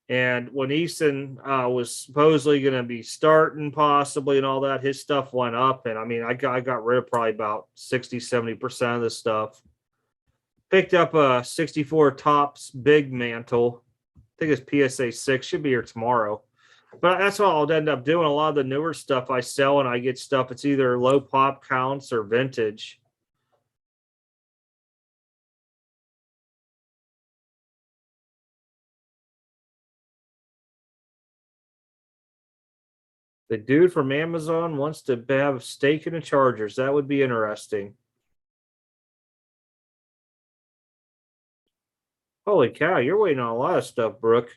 And when Eason was supposedly going to be starting possibly and all that, his stuff went up. And I mean, I got rid of probably about 60, 70% of the stuff. Picked up a 64 tops big mantle. I think it's PSA 6. Should be here tomorrow. But that's what I'll end up doing. A lot of the newer stuff I sell and I get stuff. It's either low pop counts or vintage. The dude from Amazon wants to have a stake in the Chargers. That would be interesting. Holy cow, you're waiting on a lot of stuff, Brooke.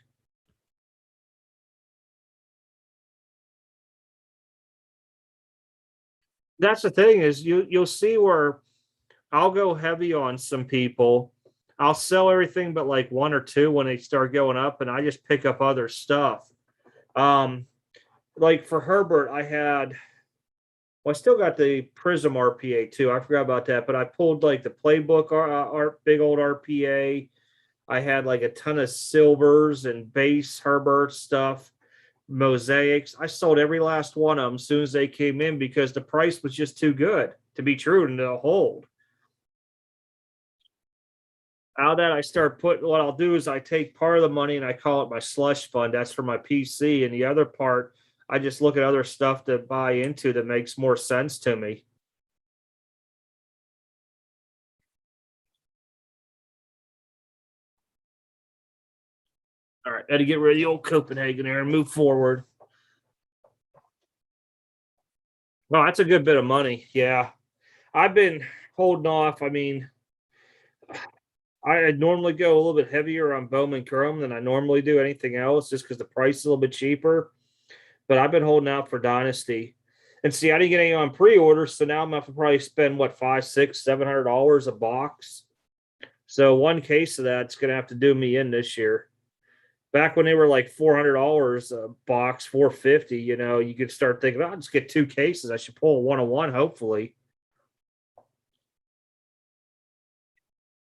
That's the thing is you'll see where I'll go heavy on some people. I'll sell everything but like one or two when they start going up, and I just pick up other stuff. Um, like for Herbert, I still got the Prism RPA too. I forgot about that, but I pulled like the playbook big old RPA. I had like a ton of silvers and base Herbert stuff, mosaics. I sold every last one of them as soon as they came in because the price was just too good to be true and to hold. Out of that, I start putting what I'll do is I take part of the money and I call it my slush fund. That's for my PC. And the other part, I just look at other stuff to buy into that makes more sense to me. All right, got to get rid of the old Copenhagen there and move forward. Well, that's a good bit of money. Yeah. I've been holding off. I mean, I normally go a little bit heavier on Bowman Chrome than I normally do anything else just because the price is a little bit cheaper. But I've been holding out for Dynasty. And see, I didn't get any on pre-order, so now I'm gonna have to probably spend what $500, $600, $700 a box. So one case of that's gonna have to do me in this year. Back when they were like $400 a box, 450, you could start thinking, I'll just get two cases. I should pull a 101, hopefully.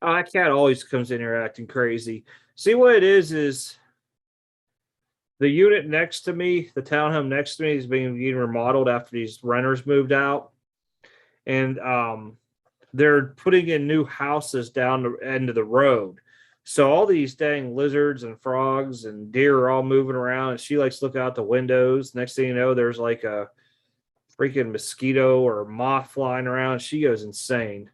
Oh, that cat always comes in here acting crazy. See what it is the unit next to me, the townhome next to me is being remodeled after these renters moved out. and they're putting in new houses down the end of the road. So all these dang lizards and frogs and deer are all moving around, and she likes to look out the windows. Next thing you know, there's like a freaking mosquito or moth flying around. She goes insane.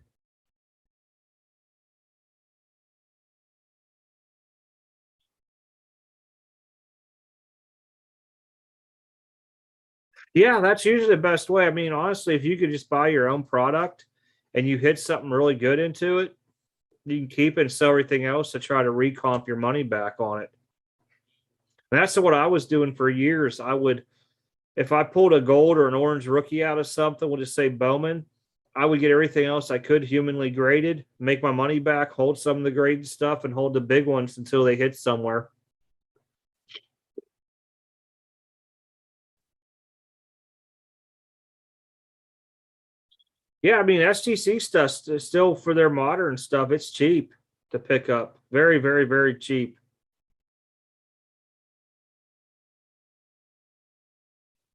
Yeah, that's usually the best way. I mean, honestly, if you could just buy your own product and you hit something really good into it, you can keep it and sell everything else to try to recomp your money back on it. And that's what I was doing for years. I would, if I pulled a gold or an orange rookie out of something, we'll just say Bowman, I would get everything else I could humanly graded, make my money back, hold some of the graded stuff, and hold the big ones until they hit somewhere. Yeah, I mean, SGC stuff is still for their modern stuff. It's cheap to pick up. Very, very, very cheap.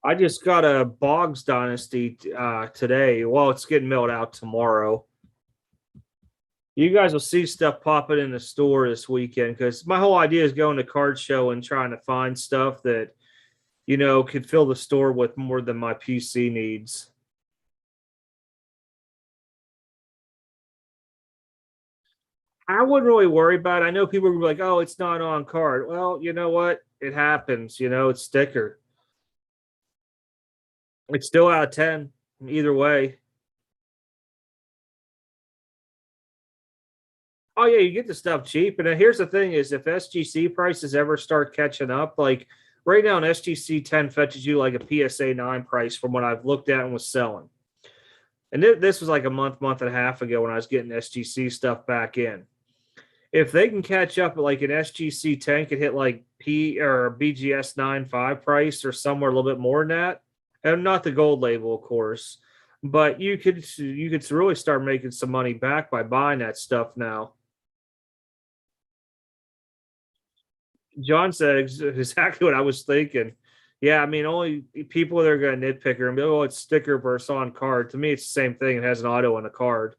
I just got a Boggs Dynasty today. Well, it's getting mailed out tomorrow. You guys will see stuff popping in the store this weekend because my whole idea is going to card show and trying to find stuff that could fill the store with more than my PC needs. I wouldn't really worry about it. I know people are like, "Oh, it's not on card." Well, you know what? It happens. It's sticker. It's still out of 10 either way. Oh yeah, you get the stuff cheap. And then here's the thing: is if SGC prices ever start catching up, like right now, an SGC 10 fetches you like a PSA 9 price from what I've looked at and was selling. And this was like a month and a half ago when I was getting SGC stuff back in. If they can catch up, like an SGC 10 could hit like P or BGS 9.5 price or somewhere a little bit more than that, and not the gold label, of course. But you could really start making some money back by buying that stuff now. John said exactly what I was thinking. Yeah, I mean, only people that are going to nitpick her and be like, "Oh, it's sticker versus on card." To me, it's the same thing. It has an auto on the card.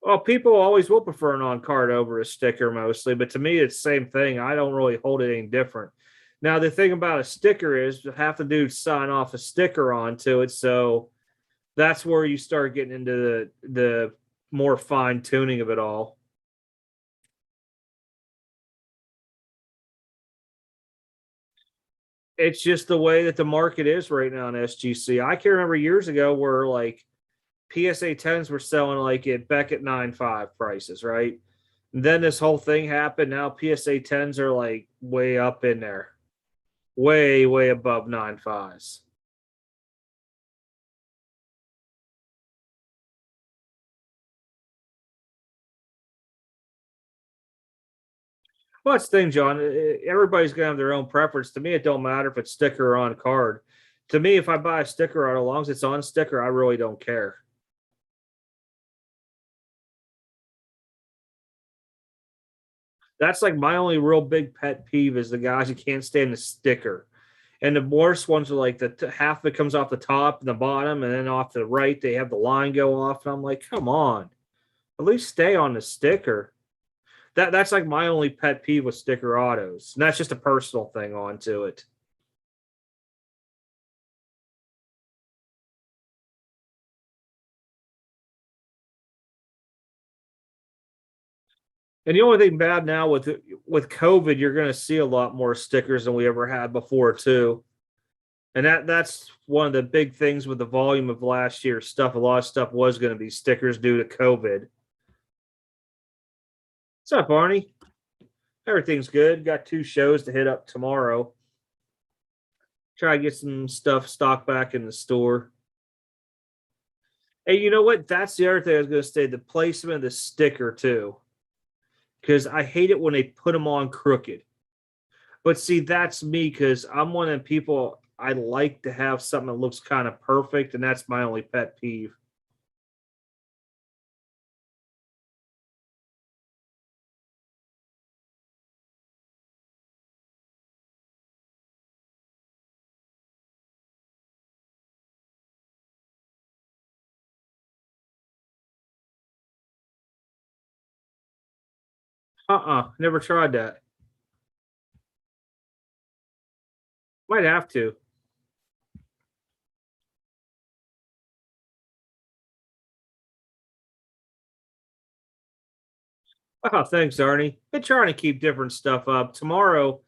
Well, people always will prefer an on card over a sticker mostly, but to me, it's the same thing. I don't really hold it any different. Now, the thing about a sticker is half the dudes sign off a sticker onto it, so that's where you start getting into the more fine tuning of it all. It's just the way that the market is right now in SGC. I can remember years ago where like PSA 10s were selling like at Beckett 9.5 prices, right? And then this whole thing happened. Now PSA 10s are like way up in there, way, way above 9.5s. Well, that's the thing, John. Everybody's gonna have their own preference. To me, it don't matter if it's sticker or on card. To me, if I buy a sticker on, as long as it's on sticker, I really don't care. That's like my only real big pet peeve is the guys who can't stand the sticker. And the worst ones are like the half that comes off the top and the bottom, and then off to the right, they have the line go off. And I'm like, come on, at least stay on the sticker. That's like my only pet peeve with sticker autos. And that's just a personal thing onto it. And the only thing bad now with COVID, you're going to see a lot more stickers than we ever had before too. And that's one of the big things with the volume of last year's stuff. A lot of stuff was going to be stickers due to COVID. What's up, Barney? Everything's good. Got two shows to hit up tomorrow. Try to get some stuff stocked back in the store. Hey, you know what? That's the other thing I was going to say. The placement of the sticker too, because I hate it when they put them on crooked. But see, that's me because I'm one of the people I like to have something that looks kind of perfect, and that's my only pet peeve. Never tried that. Might have to. Oh, thanks, Arnie. Been trying to keep different stuff up. Tomorrow,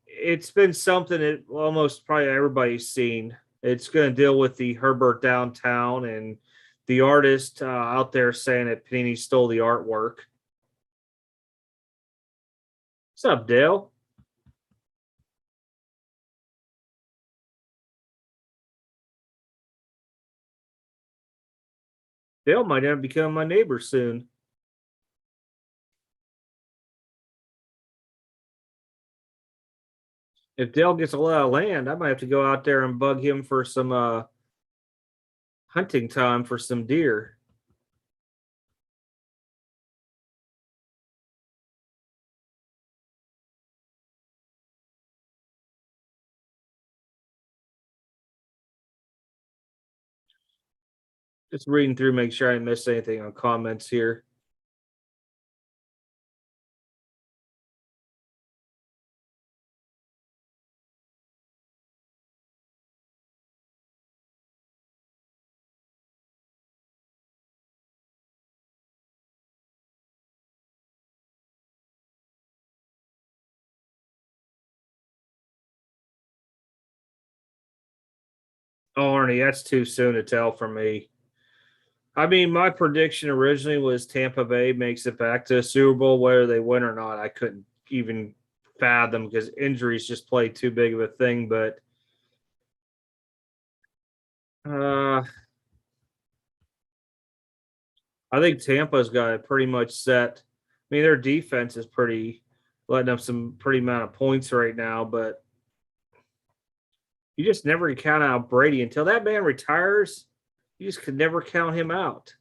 it's been something that almost probably everybody's seen. It's going to deal with the Herbert downtown and the artist out there saying that Panini stole the artwork. What's up, Dale? Dale might have become my neighbor soon. If Dale gets a lot of land, I might have to go out there and bug him for some hunting time for some deer. Just reading through, make sure I didn't miss anything on comments here. Oh, Arnie, that's too soon to tell for me. I mean, my prediction originally was Tampa Bay makes it back to the Super Bowl, whether they win or not. I couldn't even fathom because injuries just play too big of a thing. But uh, I think Tampa's got it pretty much set. I mean, their defense is pretty letting up some pretty amount of points right now, but you just never count out Brady until that man retires. You just could never count him out.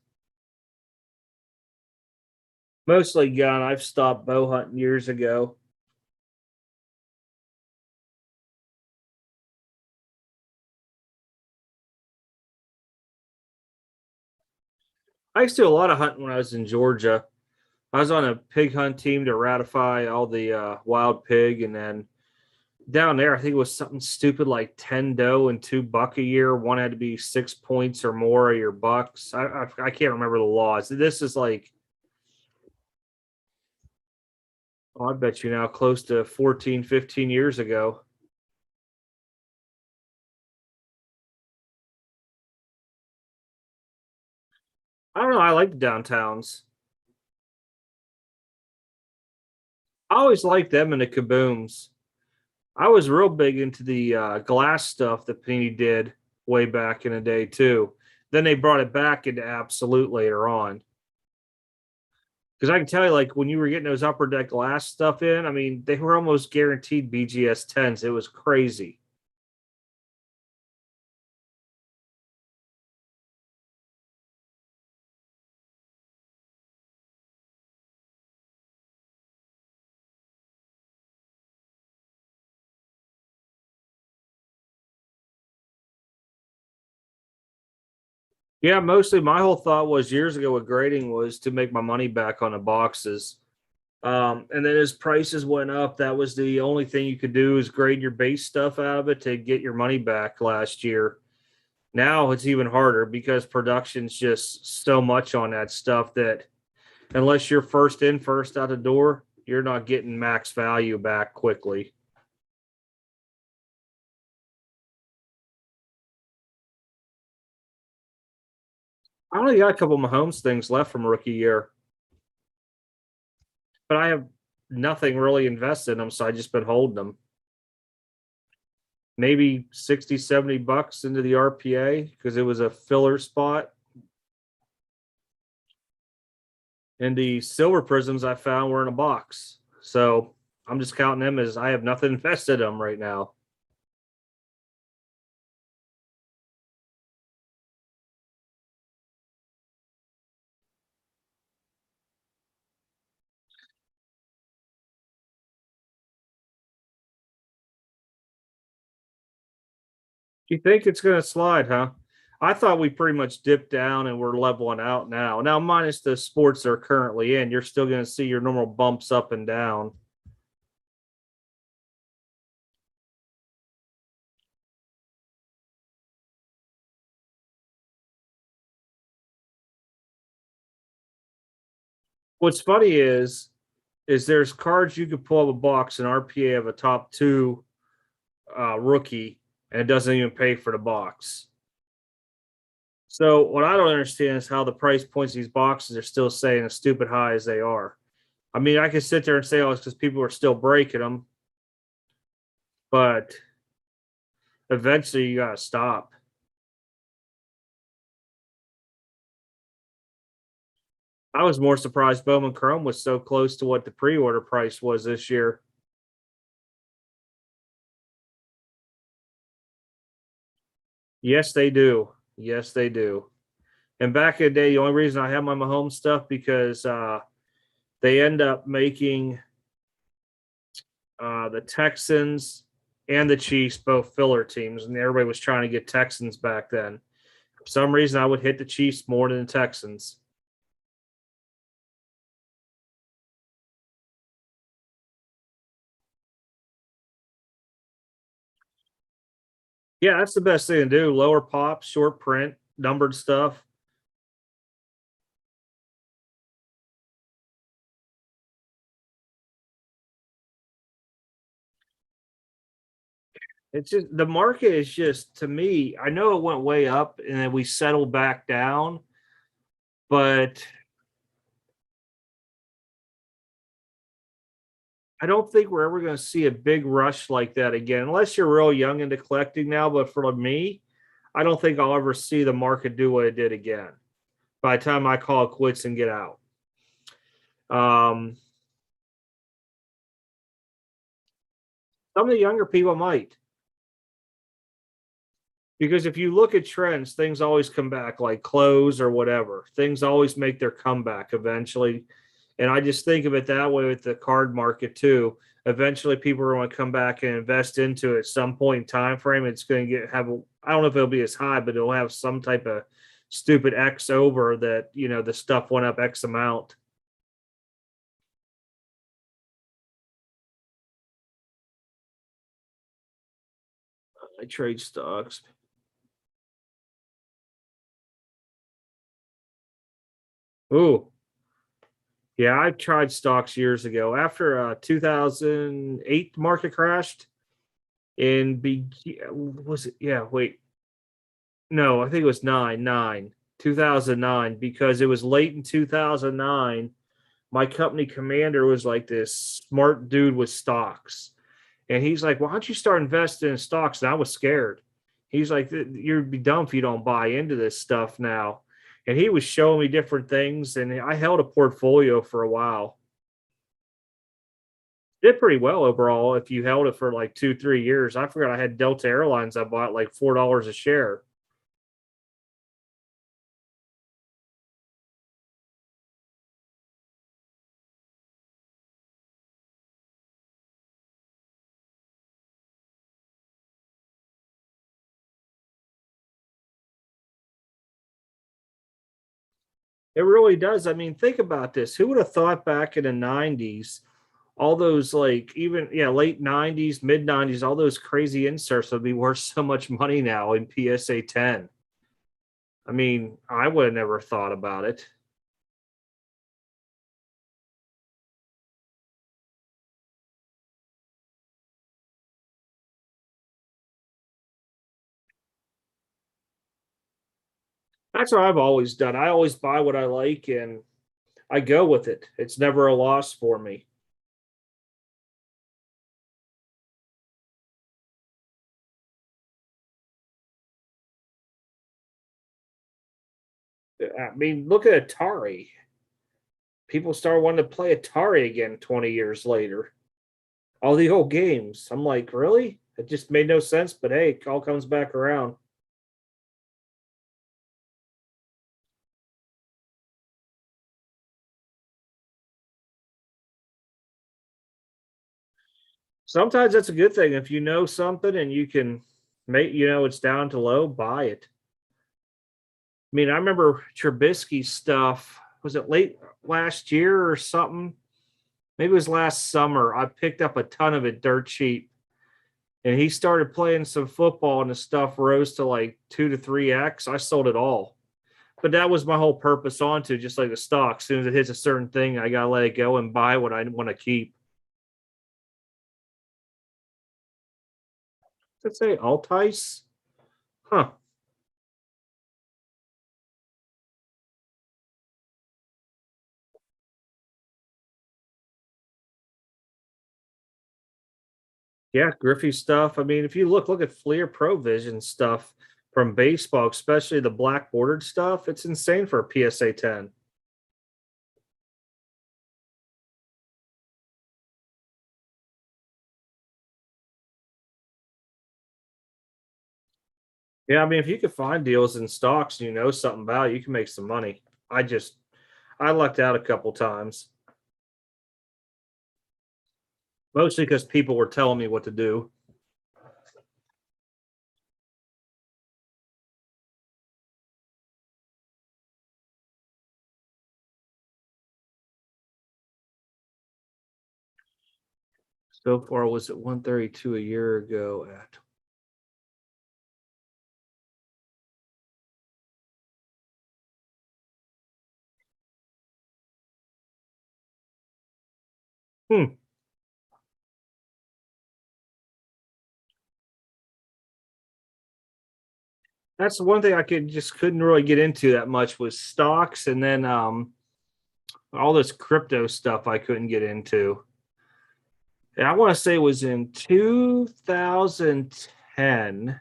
Mostly gun. I've stopped bow hunting years ago. I used to do a lot of hunting when I was in Georgia. I was on a pig hunt team to ratify all the wild pig, and then down there, I think it was something stupid like 10 doe and 2 buck a year. One had to be 6 points or more of your bucks. I can't remember the laws. This is like, oh, I bet you now close to 14, 15 years ago. I don't know. I like the downtowns. I always liked them and the kabooms. I was real big into the glass stuff that Panini did way back in the day too. Then they brought it back into absolute later on. Because I can tell you, like when you were getting those upper deck glass stuff in, I mean, they were almost guaranteed BGS tens. It was crazy. Yeah, mostly my whole thought was years ago with grading was to make my money back on the boxes. And then as prices went up, that was the only thing you could do is grade your base stuff out of it to get your money back last year. Now it's even harder because production's just so much on that stuff that unless you're first in, first out the door, you're not getting max value back quickly. I only got a couple of Mahomes things left from rookie year, but I have nothing really invested in them, so I just been holding them. Maybe 60, 70 bucks into the RPA because it was a filler spot. And the silver prisms I found were in a box. So I'm just counting them as I have nothing invested in them right now. You think it's going to slide, huh? I thought we pretty much dipped down and we're leveling out now. Now, minus the sports they're currently in, you're still going to see your normal bumps up and down. What's funny is there's cards you could pull up a box and RPA of a top two rookie, and it doesn't even pay for the box. So what I don't understand is how the price points of these boxes are still saying as stupid high as they are. I mean, I could sit there and say, oh, it's because people are still breaking them, but eventually you got to stop. I was more surprised Bowman Chrome was so close to what the pre-order price was this year. Yes, they do. Yes, they do. And back in the day, the only reason I have my Mahomes stuff because they end up making the Texans and the Chiefs both filler teams, and everybody was trying to get Texans back then. For some reason, I would hit the Chiefs more than the Texans. Yeah, that's the best thing to do. Lower pop, short print, numbered stuff. It's just the market is just to me. I know it went way up and then we settled back down, but I don't think we're ever going to see a big rush like that again, unless you're real young into collecting now. But for me, I don't think I'll ever see the market do what it did again by the time I call it quits and get out. Um, some of the younger people might, because if you look at trends, things always come back, like clothes or whatever. Things always make their comeback eventually. And I just think of it that way with the card market too. Eventually, people are going to come back and invest into it at some point in time frame. It's going to get have a, I don't know if it'll be as high, but it'll have some type of stupid X over that, the stuff went up X amount. I trade stocks. Ooh, yeah, I tried stocks years ago after 2008 market crashed. In be was it? Yeah, wait, no, I think it was 2009, because it was late in 2009. My company commander was like this smart dude with stocks. And he's like, why don't you start investing in stocks? And I was scared. He's like, you'd be dumb if you don't buy into this stuff now. And he was showing me different things. And I held a portfolio for a while. Did pretty well overall if you held it for like 2, 3 years. I forgot I had Delta Airlines. I bought like $4 a share. It really does. I mean, think about this. Who would have thought back in the 90s, all those like even late 90s, mid 90s, all those crazy inserts would be worth so much money now in PSA 10. I mean, I would have never thought about it. That's what I've always done. I always buy what I like and I go with it. It's never a loss for me. I mean, look at Atari. People start wanting to play Atari again 20 years later. All the old games. I'm like, really? It just made no sense, but hey, it all comes back around. Sometimes that's a good thing. If you know something and you can make, it's down to low, buy it. mean, I remember Trubisky stuff. Was it late last year or something? Maybe it was last summer. I picked up a ton of it dirt cheap, and he started playing some football, and the stuff rose to like 2 to 3x. I sold it all, but that was my whole purpose onto just like the stock. As soon as it hits a certain thing, I gotta let it go and buy what I want to keep. Does it say Altice? Huh. Yeah, Griffey stuff. I mean, if you look at Fleer Provision stuff from baseball, especially the black bordered stuff, it's insane for a PSA 10. Yeah, I mean, if you could find deals in stocks and you know something about it, you can make some money. I lucked out a couple times, mostly because people were telling me what to do. So far, was it 132 a year ago at? Hmm. That's the one thing I couldn't really get into that much was stocks, and then all this crypto stuff I couldn't get into. And I want to say it was in 2010.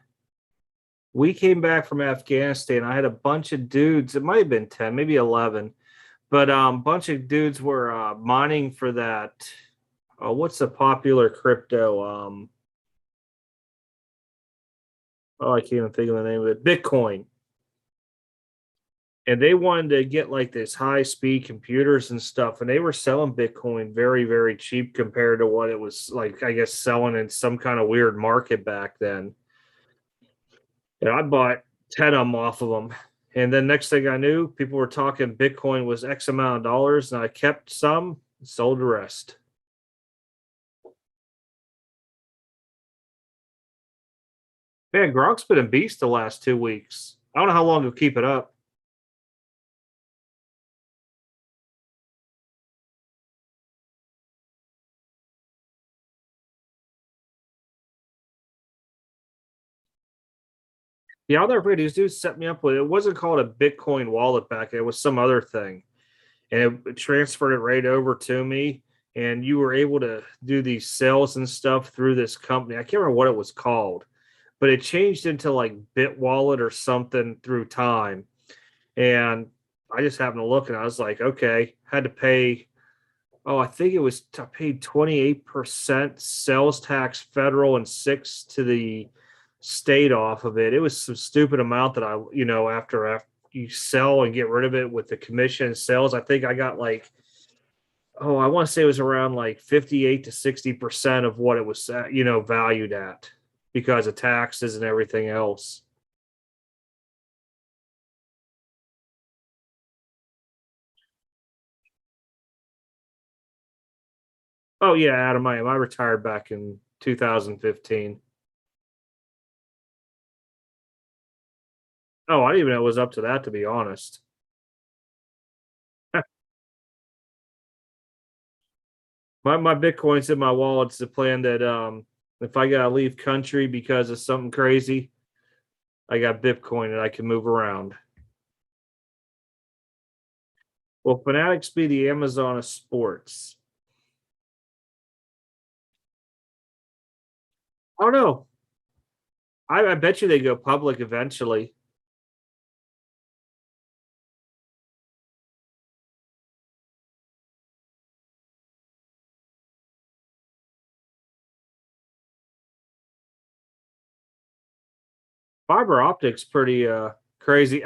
We came back from Afghanistan. I had a bunch of dudes. It might have been 10, maybe 11, but bunch of dudes were mining for that. What's the popular crypto? I can't even think of the name of it. Bitcoin. And they wanted to get like this high speed computers and stuff, and they were selling Bitcoin very, very cheap compared to what it was like, I guess, selling in some kind of weird market back then. And I bought 10 of them off of them. And then next thing I knew, people were talking Bitcoin was X amount of dollars, and I kept some, sold the rest. Man, Gronk's been a beast the last 2 weeks. I don't know how long he'll keep it up. Yeah, I'll never forget. These dudes set me up with it. Wasn't called a Bitcoin wallet back. It was some other thing, and it transferred it right over to me. And you were able to do these sales and stuff through this company. I can't remember what it was called, but it changed into like Bit Wallet or something through time. And I just happened to look, and I was like, okay, had to pay. Oh, I think it was I paid 28% sales tax federal and six to the state off of it. It was some stupid amount that after you sell and get rid of it with the commission sales, I think I got like, I want to say it was around like 58 to 60% of what it was valued at because of taxes and everything else. Oh yeah, Adam, I retired back in 2015. Oh, I didn't even know it was up to that, to be honest. My Bitcoin's in my wallet. It's a plan that if I gotta leave country because of something crazy, I got Bitcoin and I can move around. Will Fanatics be the Amazon of sports? I don't know. I bet you they go public eventually. Fiber optics pretty crazy.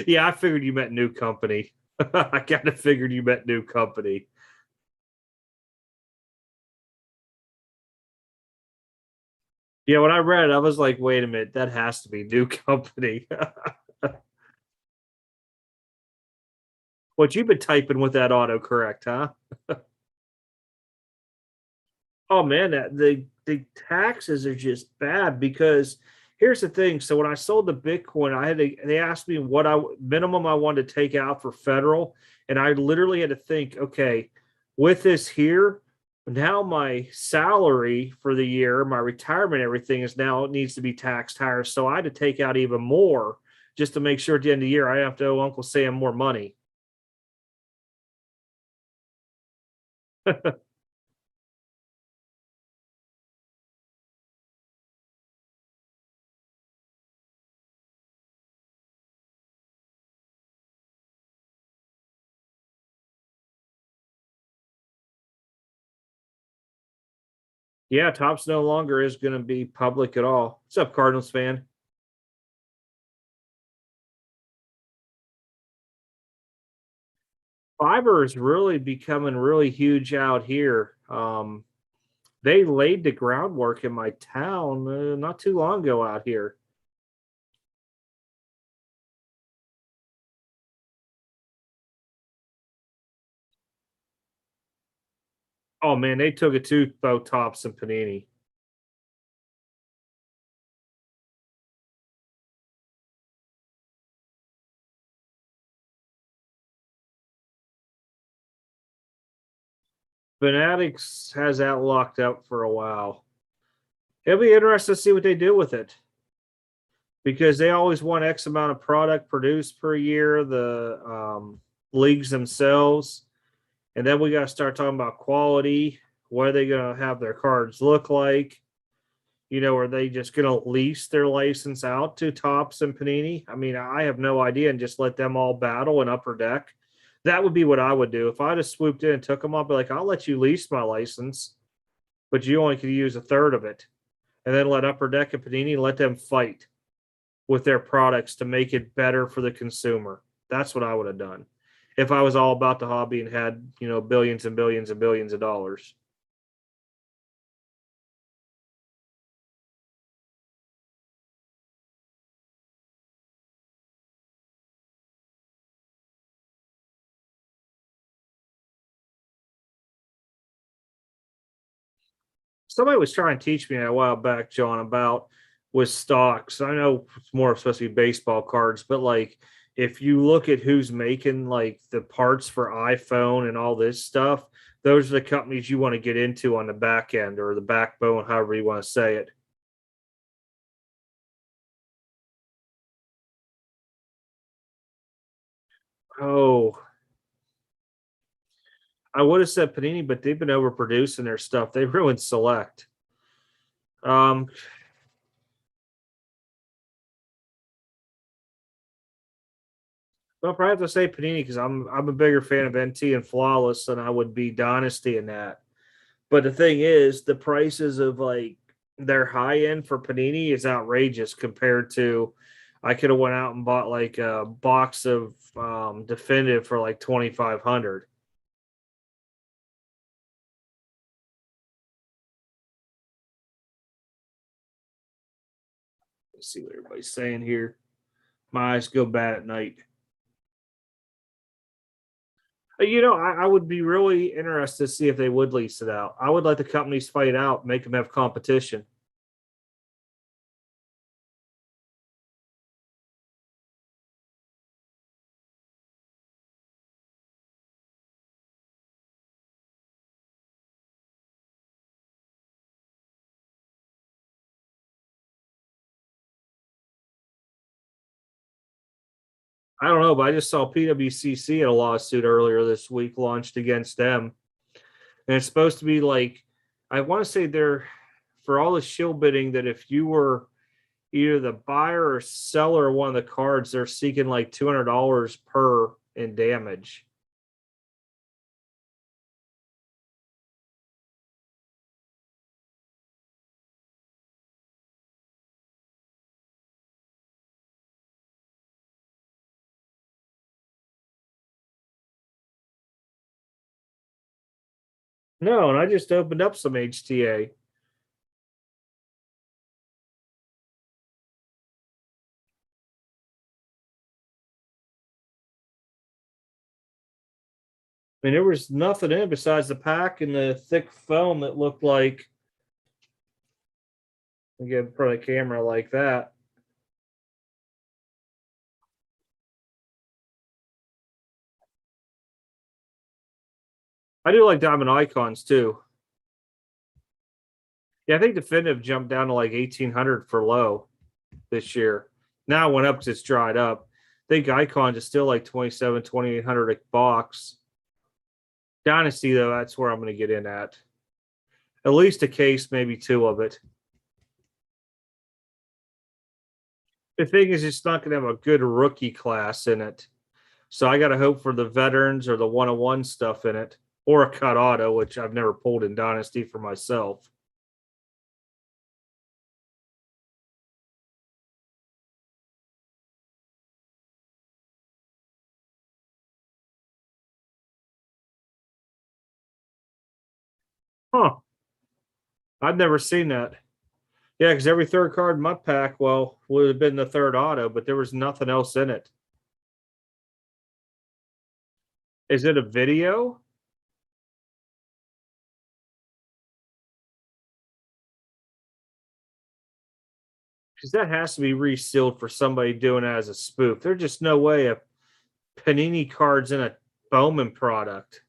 Yeah, I figured you meant new company. I kind of figured you meant new company. Yeah, when I read it, I was like, wait a minute, that has to be new company. What you've been typing with that autocorrect, huh? Oh man, the taxes are just bad because here's the thing. So when I sold the Bitcoin, they asked me what minimum I wanted to take out for federal, and I literally had to think, okay, with this here, now my salary for the year, my retirement, everything is now needs to be taxed higher. So I had to take out even more just to make sure at the end of the year I have to owe Uncle Sam more money. Yeah, Topps no longer is going to be public at all. What's up, Cardinals fan? Fiber is really becoming really huge out here. They laid the groundwork in my town not too long ago out here. Oh man, they took it to both Tops and Panini. Fanatics has that locked up for a while. It'll be interesting to see what they do with it because they always want X amount of product produced per year. The leagues themselves, and then we got to start talking about quality. What are they going to have their cards look like? Are they just going to lease their license out to Tops and Panini? I mean, I have no idea and just let them all battle in Upper Deck. That would be what I would do. If I just swooped in and took them up, be like, I'll let you lease my license, but you only can use a third of it. And then let Upper Deck and Panini let them fight with their products to make it better for the consumer. That's what I would have done if I was all about the hobby and had, billions and billions and billions of dollars. Somebody was trying to teach me a while back, John, about with stocks. I know it's more supposed to be baseball cards, but like if you look at who's making like the parts for iPhone and all this stuff, those are the companies you want to get into on the back end or the backbone, however you want to say it. Oh, I would have said Panini, but they've been overproducing their stuff. They ruined Select. Um, well, probably have to say Panini because I'm a bigger fan of NT and Flawless than I would be Dynasty in that. But the thing is, the prices of like their high end for Panini is outrageous compared to I could have went out and bought like a box of definitive for like 2,500. Let's see what everybody's saying here. My eyes go bad at night. I would be really interested to see if they would lease it out. I would let the companies fight out, make them have competition. I don't know, but I just saw PWCC in a lawsuit earlier this week launched against them. And it's supposed to be like, I want to say they're for all the shill bidding that if you were either the buyer or seller of one of the cards, they're seeking like $200 per in damage. No, and I just opened up some HTA. I mean, there was nothing in it besides the pack and the thick foam that looked like. Again, put a camera like that. I do like diamond icons too. Yeah, I think Definitive jumped down to like 1,800 for low this year. Now it went up because it's dried up. I think icons is still like 27, 2,800 a box. Dynasty, though, that's where I'm going to get in at. At least a case, maybe two of it. The thing is, it's not going to have a good rookie class in it. So I got to hope for the veterans or the 101 stuff in it, or a cut auto, which I've never pulled in Dynasty for myself. Huh. I've never seen that. Yeah, because every third card in my pack, well, would have been the third auto, but there was nothing else in it. Is it a video? Because that has to be resealed for somebody doing it as a spoof. There's just no way a Panini card's in a Bowman product.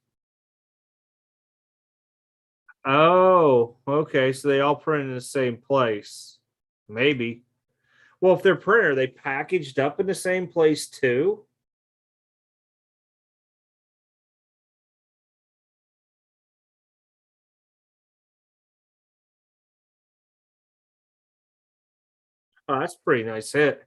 Oh, okay. So they all print in the same place. Maybe. Well, if they're printer, they packaged up in the same place too. Oh, that's a pretty nice hit.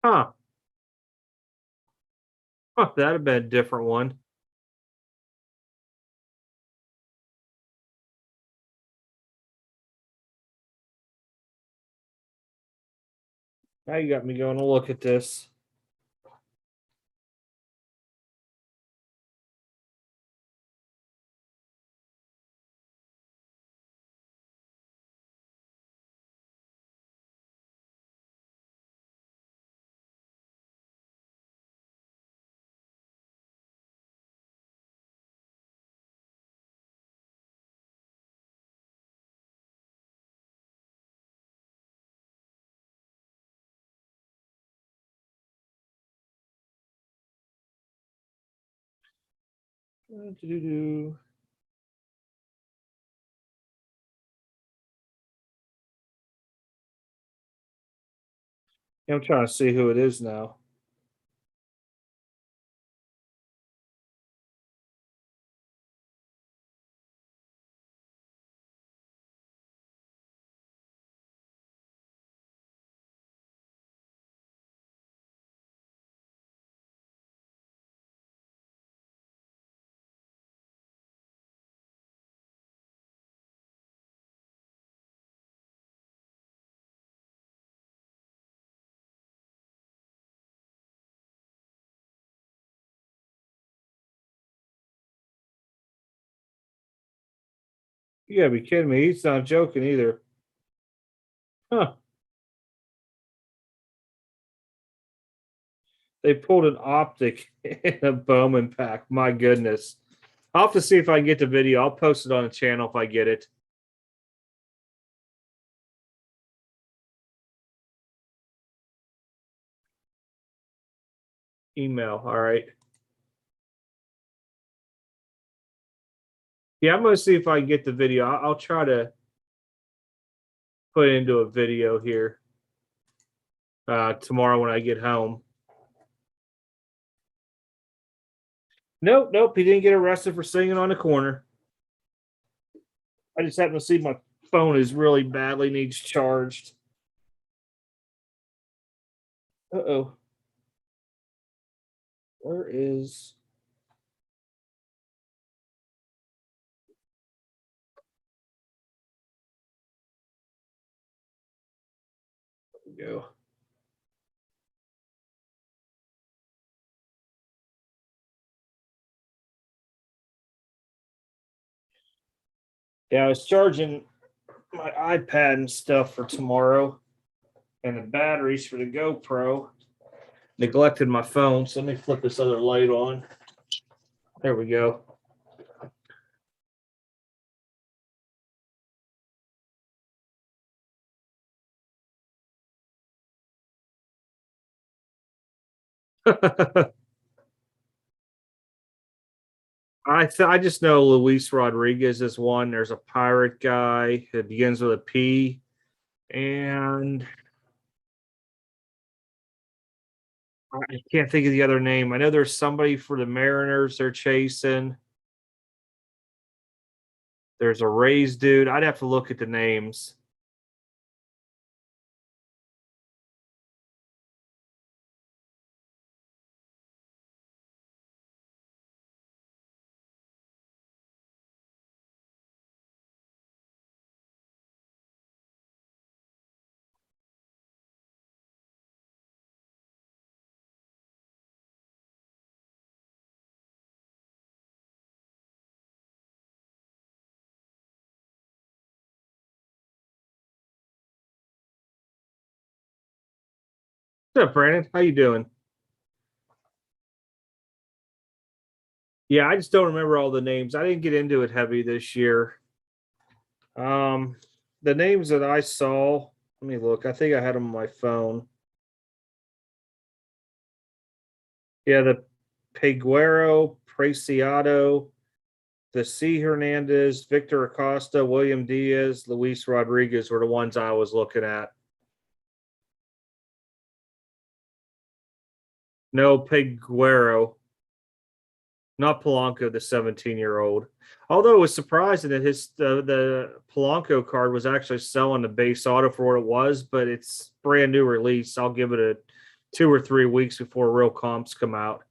Huh. Huh, that'd have been a different one. Now you got me going to look at this. Do-do-do. I'm trying to see who it is now. You gotta be kidding me. He's not joking either. Huh. They pulled an optic in a Bowman pack. My goodness. I'll have to see if I can get the video. I'll post it on the channel if I get it. Email. All right. Yeah, I'm gonna see if I can get the video. I'll try to put it into a video here tomorrow when I get home. Nope, nope. He didn't get arrested for singing on the corner. I just happened to see my phone is really badly needs charged. Uh-oh. Where is go? Yeah, I was charging my iPad and stuff for tomorrow, and the batteries for the GoPro. Neglected my phone, so let me flip this other light on. There we go. I just know Luis Rodriguez is one. There's a pirate guy that begins with a P, and I can't think of the other name. I know there's somebody for the Mariners they're chasing. There's a Rays dude. I'd have to look at the names. What's up, Brandon? How you doing? Yeah, I just don't remember all the names. I didn't get into it heavy this year. Um, the names that I saw, let me look. I think I had them on my phone. Yeah, the Peguero, Preciado, the C. Hernandez, Victor Acosta, William Diaz, Luis Rodriguez were the ones I was looking at. No, Peguero, not Polanco, the 17-year-old. Although it was surprising that the Polanco card was actually selling the base auto for what it was, but it's brand new release. I'll give it a 2 or 3 weeks before real comps come out.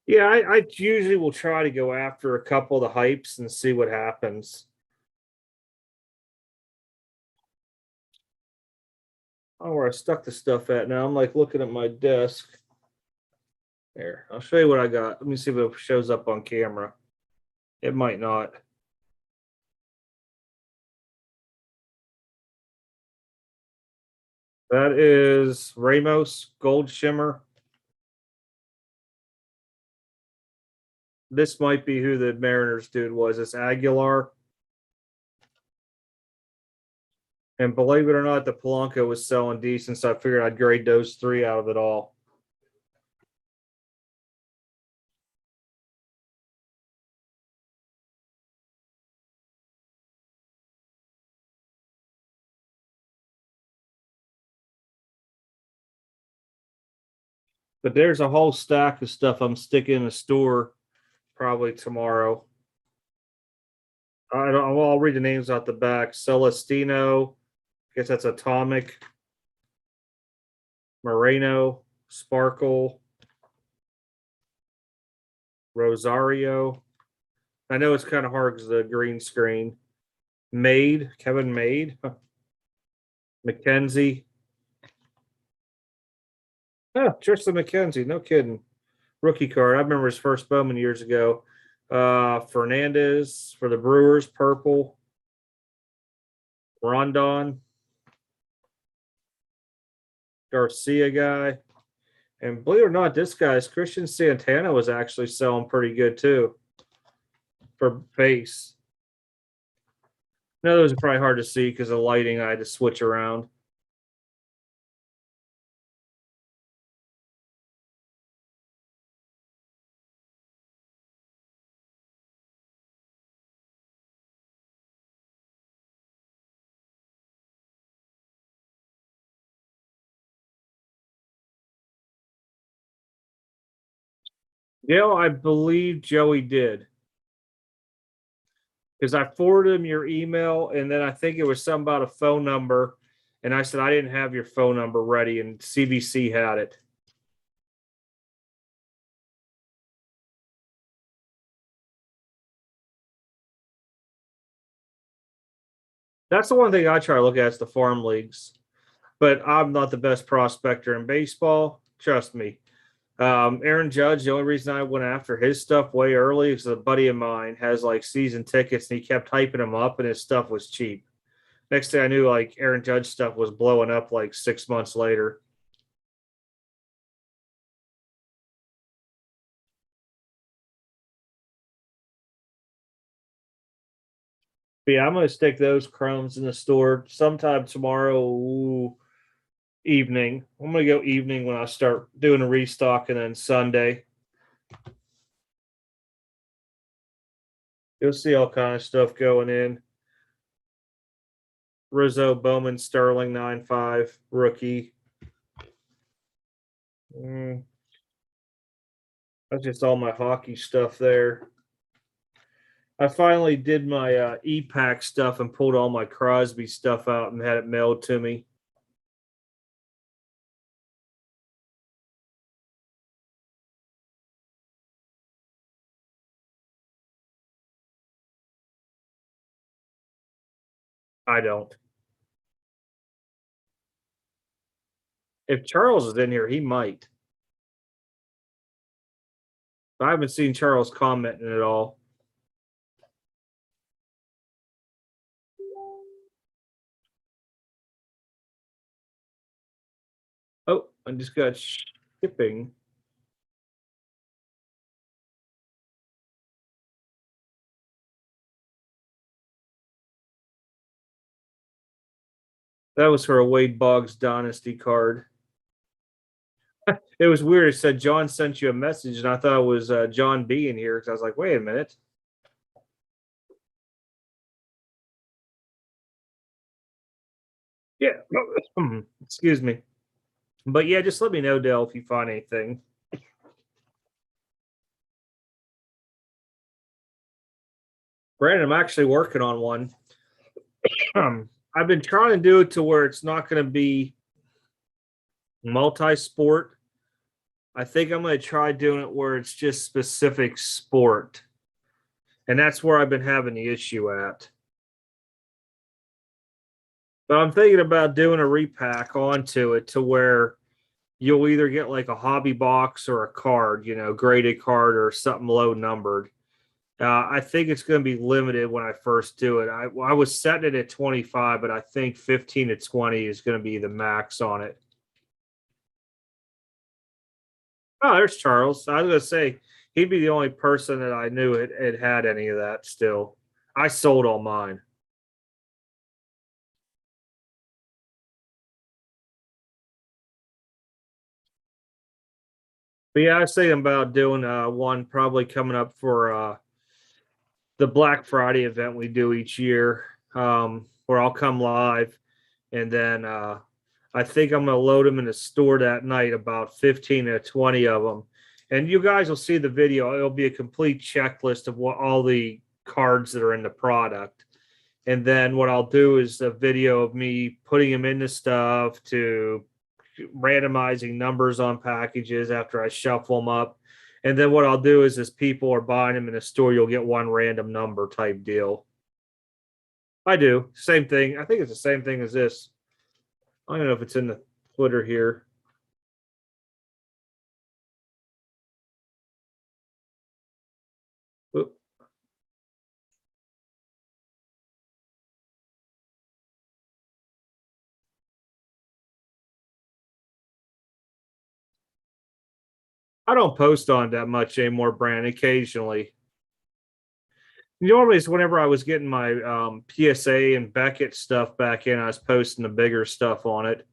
Yeah, I usually will try to go after a couple of the hypes and see what happens. Oh, where I stuck the stuff at now. I'm like looking at my desk. There, I'll show you what I got. Let me see if it shows up on camera. It might not. That is Ramos Gold Shimmer. This might be who the Mariners dude was. It's Aguilar. And believe it or not, the Polanco was selling decent, so I figured I'd grade those 3 out of it all. But there's a whole stack of stuff I'm sticking in the store probably tomorrow. I'll read the names out the back. Celestino, I guess that's Atomic. Moreno, Sparkle, Rosario. I know it's kind of hard because the green screen. Made, Kevin Made, McKenzie. Oh, Tristan McKenzie, no kidding. Rookie card. I remember his first Bowman years ago. Fernandez for the Brewers, purple. Rondon, Garcia guy. And believe it or not, this guy's Christian Santana was actually selling pretty good too for base. No, those are probably hard to see because of lighting. I had to switch around. Gail, I believe Joey did. Because I forwarded him your email, and then I think it was something about a phone number. And I said, I didn't have your phone number ready, and CBC had it. That's the one thing I try to look at is the farm leagues. But I'm not the best prospector in baseball. Trust me. Aaron Judge, the only reason I went after his stuff way early is a buddy of mine has like season tickets and he kept hyping him up and his stuff was cheap. Next thing I knew, like Aaron Judge stuff was blowing up like 6 months later. But yeah, I'm gonna stick those chromes in the store sometime tomorrow evening. I'm gonna go evening when I start doing a restock, and then Sunday you'll see all kind of stuff going in. Rizzo, Bowman, Sterling, 9.5 rookie. Mm, that's just all my hockey stuff there. I finally did my e-pack stuff and pulled all my Crosby stuff out and had it mailed to me. I don't. If Charles is in here, he might. I haven't seen Charles commenting at all. Oh, I just got shipping. That was for a Wade Boggs Dynasty card. It was weird. It said John sent you a message, and I thought it was John B in here because I was like, wait a minute. Yeah. Excuse me. But yeah, just let me know, Dale, if you find anything. Brandon, I'm actually working on one. I've been trying to do it to where it's not going to be multi-sport. I think I'm going to try doing it where it's just specific sport. And that's where I've been having the issue at. But I'm thinking about doing a repack onto it to where you'll either get like a hobby box or a card, graded card or something low numbered. I think it's going to be limited when I first do it. I was setting it at 25, but I think 15 to 20 is going to be the max on it. Oh, there's Charles. I was going to say he'd be the only person that I knew had any of that still. I sold all mine. But yeah, I was thinking about doing one probably coming up for the Black Friday event we do each year, where I'll come live, and then I think I'm going to load them in the store that night, about 15 to 20 of them. And you guys will see the video. It'll be a complete checklist of what all the cards that are in the product. And then what I'll do is a video of me putting them into stuff to randomizing numbers on packages after I shuffle them up. And then what I'll do is, as people are buying them in the store, you'll get one random number type deal. I do. Same thing. I think it's the same thing as this. I don't know if it's in the footer here. Oop. I don't post on that much anymore, Brand. Occasionally. Normally, it's whenever I was getting my PSA and Beckett stuff back in, I was posting the bigger stuff on it.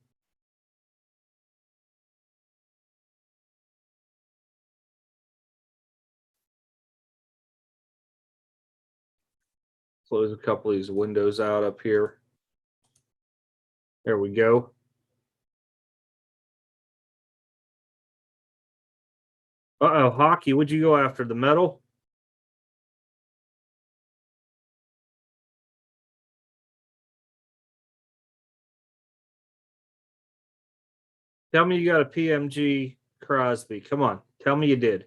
Close a couple of these windows out up here. There we go. Uh-oh, hockey. Would you go after the metal? Tell me you got a PMG Crosby. Come on. Tell me you did.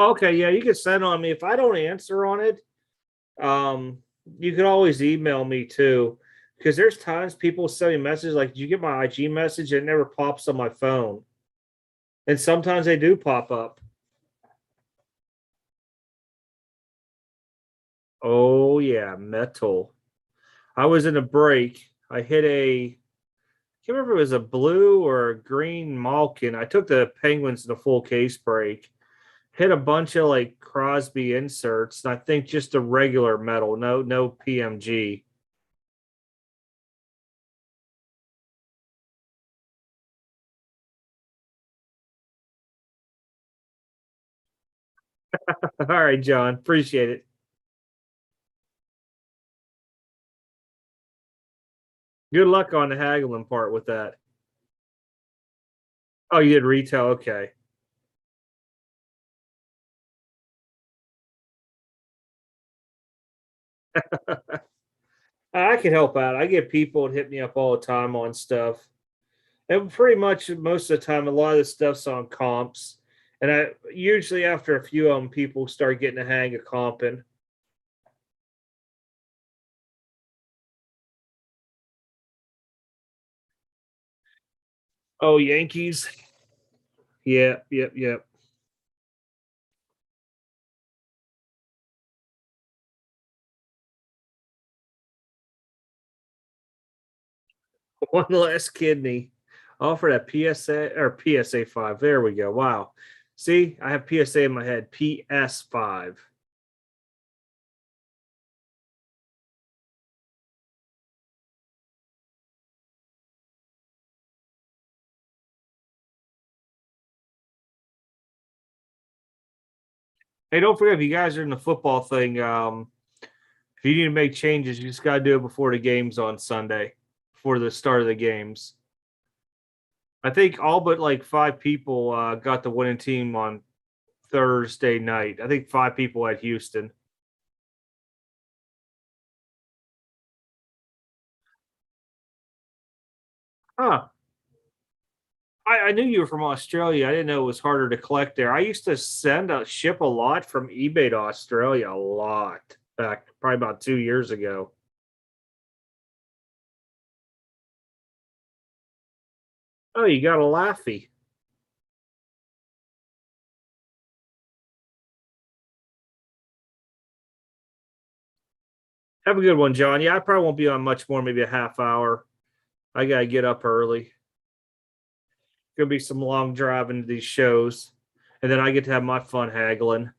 Okay, yeah, you can send on me. If I don't answer on it, um, you can always email me too. Because there's times people send me messages like, "Did you get my IG message?" It never pops on my phone. And sometimes they do pop up. Oh yeah, metal. I was in a break. I hit a, I can't remember if it was a blue or a green Malkin. I took the Penguins in a full case break. Hit a bunch of like Crosby inserts, and I think just a regular metal, no PMG. All right, John, appreciate it. Good luck on the haggling part with that. Oh, you did retail, okay. I can help out. I get people that hit me up all the time on stuff. And pretty much most of the time, a lot of the stuff's on comps. And I usually after a few of them, people start getting a hang of comping. Oh, Yankees. Yep. One less kidney. Offered at PSA or PSA 5. There we go. Wow. See, I have PSA in my head. PS5. Hey, don't forget if you guys are in the football thing, if you need to make changes, you just gotta do it before the games on Sunday, before the start of the games. I think all but like five people got the winning team on Thursday night. I think five people at Houston. Huh. I knew you were from Australia. I didn't know it was harder to collect there. I used to ship a lot from eBay to Australia, a lot back probably about 2 years ago. Oh, you got a laughy. Have a good one, John. Yeah, I probably won't be on much more, maybe a half hour. I gotta get up early. Gonna be some long driving to these shows, and then I get to have my fun haggling.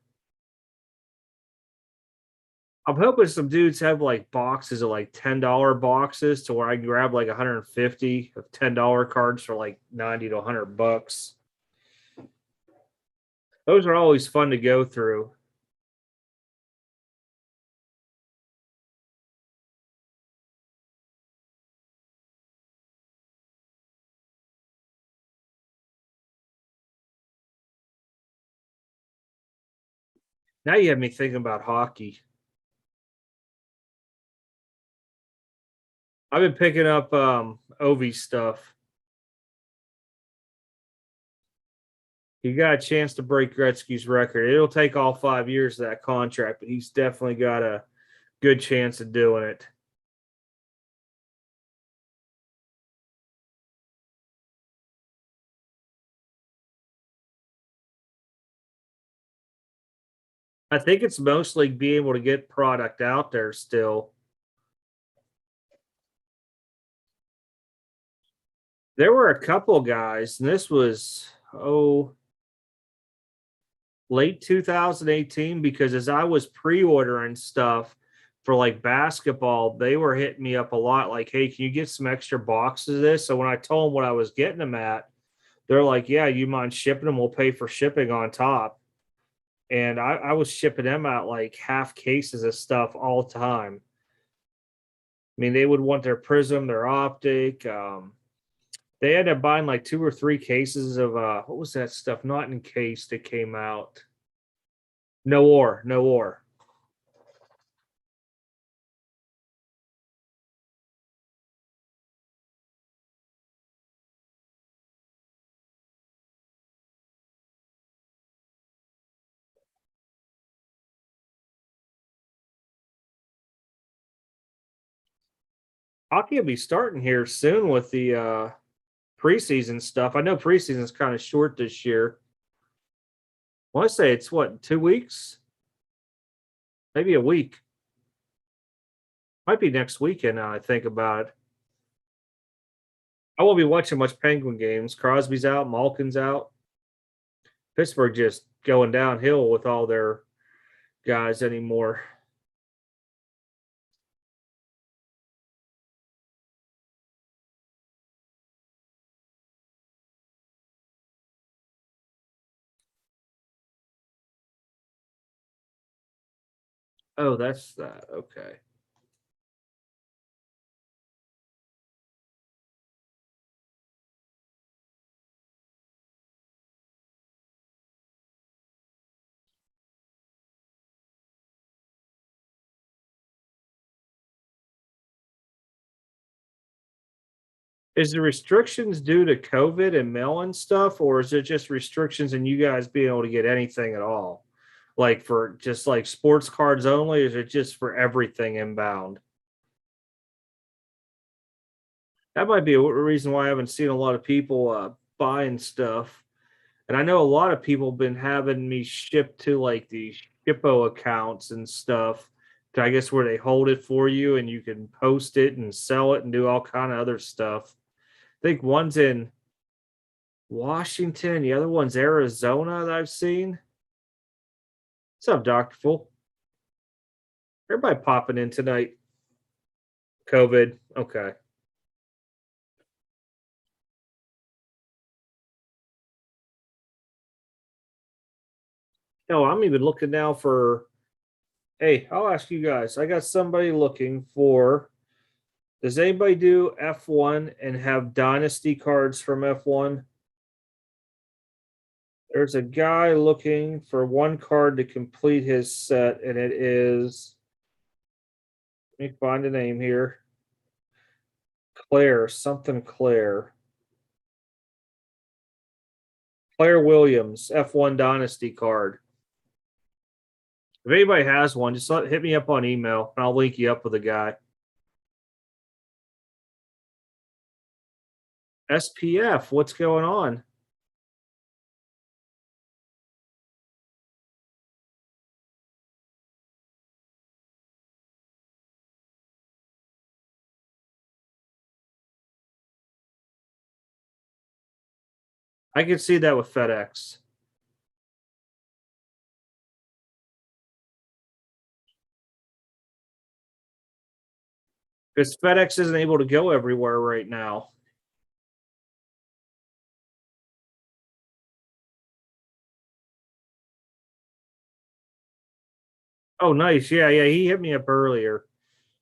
I'm hoping some dudes have like boxes of like $10 boxes to where I can grab like 150 of $10 cards for like 90 to 100 bucks. Those are always fun to go through. Now you have me thinking about hockey. I've been picking up Ovi stuff. He got a chance to break Gretzky's record. It'll take all 5 years of that contract, but he's definitely got a good chance of doing it. I think it's mostly being able to get product out there still. There were a couple guys, and this was late 2018 because as I was pre-ordering stuff for like basketball, they were hitting me up a lot like, "Hey, can you get some extra boxes of this?" So when I told them what I was getting them at, they're like, "Yeah, you mind shipping them? We'll pay for shipping on top." And I was shipping them out like half cases of stuff all the time. I mean, they would want their prism, their optic. They ended up buying like two or three cases of what was that stuff? Not encased. That came out. No ore. Hockey will be starting here soon with the preseason stuff. I know preseason's kind of short this year. I want to say it's what, 2 weeks? Maybe a week. Might be next weekend now I think about it. I won't be watching much Penguin games. Crosby's out, Malkin's out. Pittsburgh just going downhill with all their guys anymore. Oh, that's that. Okay. Is the restrictions due to COVID and mail-in stuff, or is it just restrictions and you guys being able to get anything at all? Like for just like sports cards only, or is it just for everything inbound? That might be a reason why I haven't seen a lot of people buying stuff. And I know a lot of people have been having me shipped to like the Shippo accounts and stuff. I guess where they hold it for you and you can post it and sell it and do all kind of other stuff. I think one's in Washington, the other one's Arizona that I've seen. What's up, Dr. Full? Everybody popping in tonight. COVID. Okay. No, I'm even looking now for. Hey, I'll ask you guys. I got somebody looking for. Does anybody do F1 and have dynasty cards from F1? There's a guy looking for one card to complete his set, and it is. Let me find a name here. Claire, something Claire. Claire Williams, F1 Dynasty card. If anybody has one, just hit me up on email and I'll link you up with a guy. SPF, what's going on? I can see that with FedEx. Because FedEx isn't able to go everywhere right now. Oh, nice. Yeah, yeah. He hit me up earlier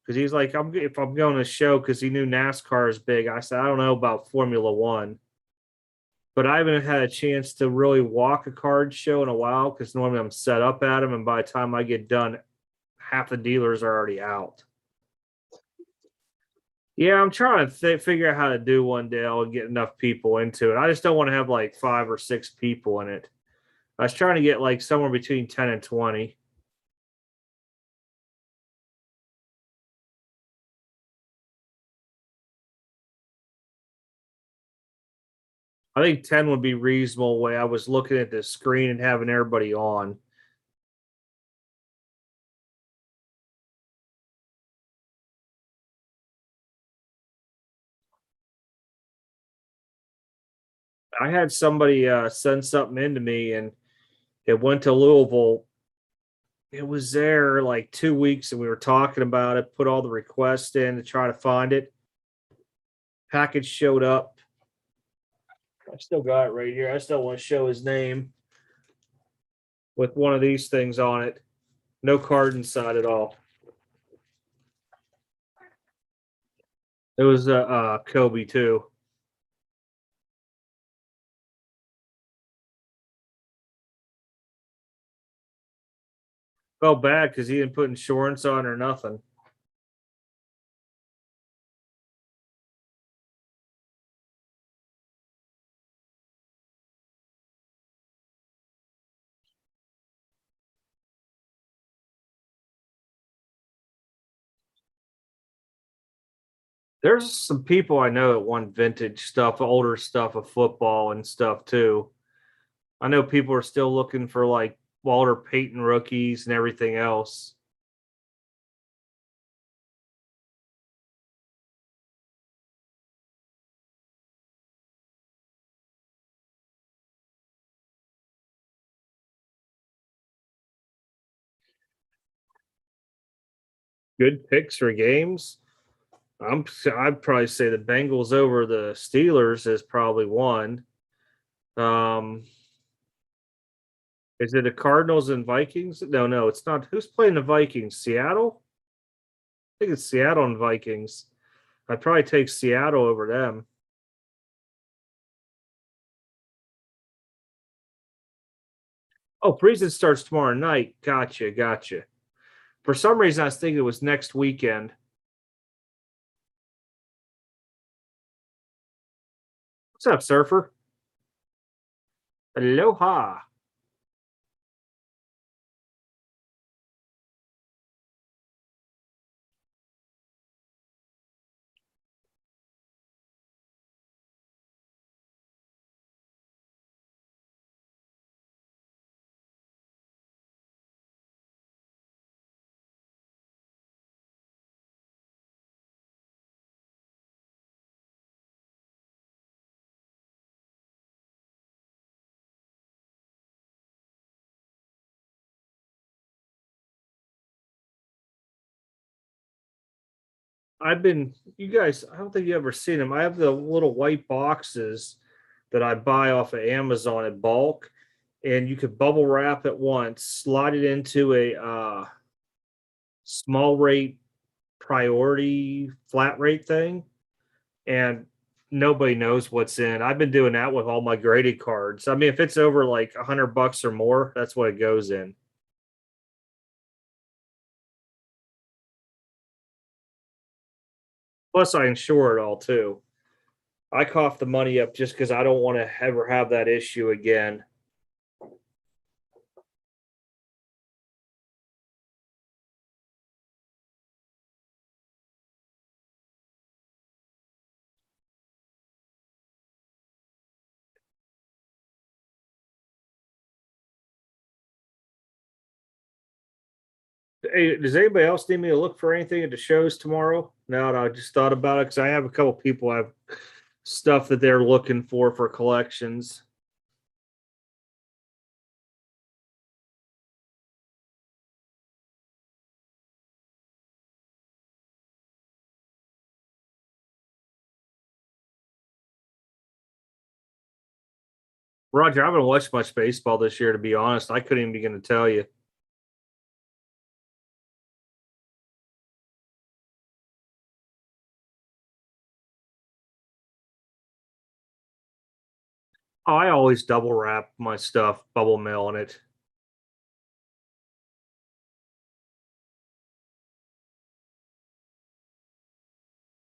because he's like, if I'm going to show because he knew NASCAR is big. I said, I don't know about Formula One, but I haven't had a chance to really walk a card show in a while because normally I'm set up at them, and by the time I get done, half the dealers are already out. Yeah, I'm trying to figure out how to do one day and get enough people into it. I just don't want to have like 5 or 6 people in it. I was trying to get like somewhere between 10 and 20. I think 10 would be reasonable way I was looking at the screen and having everybody on. I had somebody send something into me and it went to Louisville. It was there like 2 weeks and we were talking about it, put all the requests in to try to find it. Package showed up. I still got it right here. I still want to show his name with one of these things on it. No card inside at all. It was Kobe too. Felt bad because he didn't put insurance on or nothing. There's some people I know that want vintage stuff, older stuff of football and stuff too. I know people are still looking for like Walter Payton rookies and everything else. Good picks for games. I'd probably say the Bengals over the Steelers is probably one. Um, is it the Cardinals and Vikings? No, it's not. Who's playing the Vikings? Seattle? I think it's Seattle and Vikings. I'd probably take Seattle over them. Oh, preseason starts tomorrow night. Gotcha. For some reason, I was thinking it was next weekend. What's up, Surfer? Aloha. You guys, I don't think you ever seen them. I have the little white boxes that I buy off of Amazon in bulk, and you could bubble wrap it once, slide it into a small rate priority flat rate thing, and nobody knows what's in. I've been doing that with all my graded cards. I mean, if it's over like $100 or more, that's what it goes in. Plus, I insure it all too. I cough the money up just because I don't want to ever have that issue again. Hey, does anybody else need me to look for anything at the shows tomorrow? No, I just thought about it because I have a couple people have stuff that they're looking for collections. Roger, I haven't watched much baseball this year, to be honest. I couldn't even begin to tell you. Oh, I always double wrap my stuff, bubble mail in it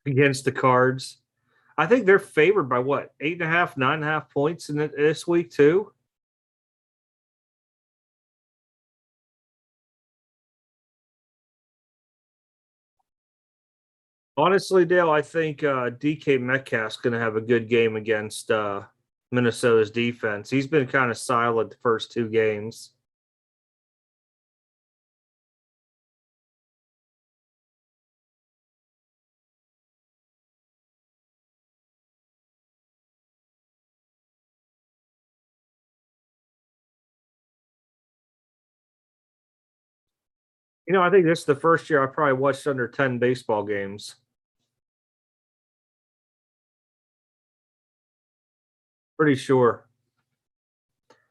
against the cards. I think they're favored by what, 8.5, 9.5 points in this week, too. Honestly, Dale, I think DK Metcalf's going to have a good game against Minnesota's defense. He's been kind of silent the first two games. I think this is the first year I probably watched under 10 baseball games. Pretty sure.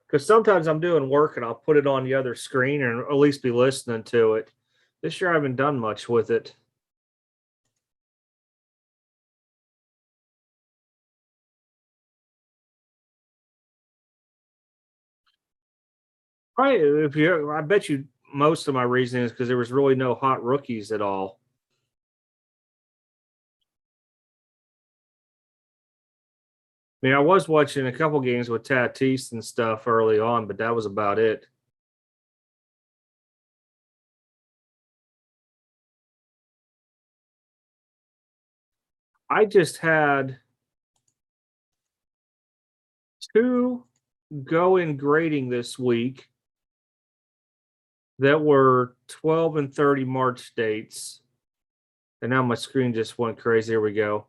Because sometimes I'm doing work and I'll put it on the other screen and at least be listening to it. This year I haven't done much with it. I bet you most of my reasoning is because there was really no hot rookies at all. I mean, I was watching a couple games with Tatis and stuff early on, but that was about it. I just had 2 go in grading this week that were 12 and 30 March dates. And now my screen just went crazy. Here we go.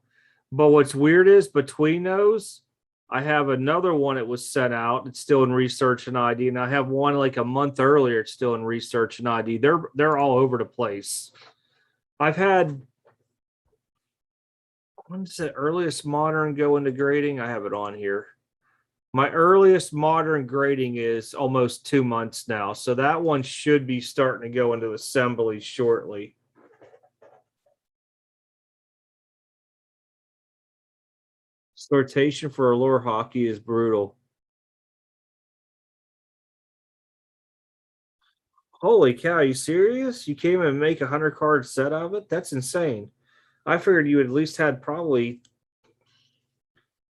But what's weird is between those, I have another one that was sent out. It's still in research and ID, and I have one like a month earlier. It's still in research and ID. They're all over the place. I've had, when's the earliest modern go into grading? I have it on here. My earliest modern grading is almost 2 months now, so that one should be starting to go into assembly shortly. Sortation for allure hockey is brutal. Holy cow, you serious? You came and make 100 card set of it? That's insane. I figured you at least had probably,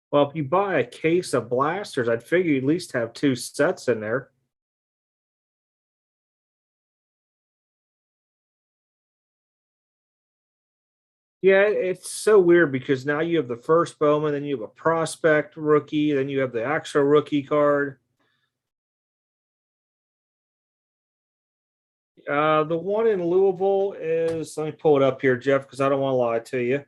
well, if you buy a case of blasters, I'd figure you at least have 2 sets in there. Yeah, it's so weird because now you have the first Bowman, then you have a prospect rookie, then you have the actual rookie card. The one in Louisville is, let me pull it up here, Jeff, because I don't want to lie to you.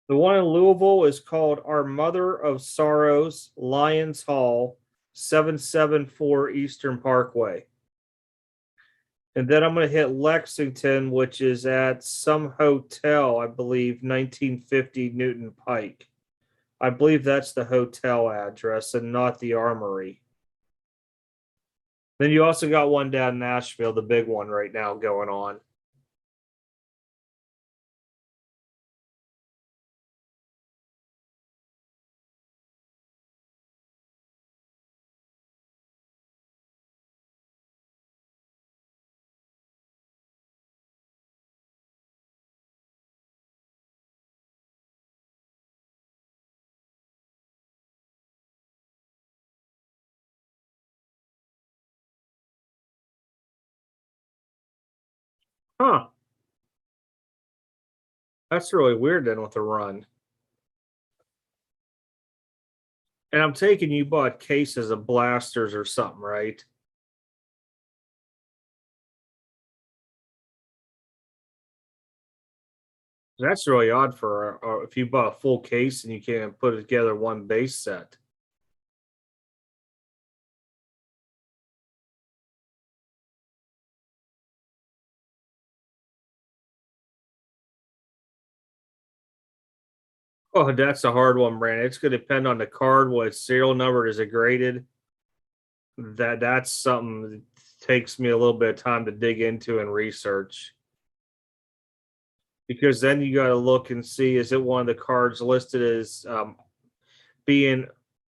The one in Louisville is called Our Mother of Sorrows, Lions Hall, 774 Eastern Parkway. And then I'm going to hit Lexington, which is at some hotel, I believe, 1950 Newton Pike. I believe that's the hotel address and not the armory. Then you also got one down in Nashville, the big one right now going on. Huh. That's really weird then with the run. And I'm taking you bought cases of blasters or something, right? That's really odd for if you bought a full case and you can't put together one base set. Oh, that's a hard one, Brandon. It's going to depend on the card, what serial number is it graded. That's something that takes me a little bit of time to dig into and research. Because then you got to look and see, is it one of the cards listed as being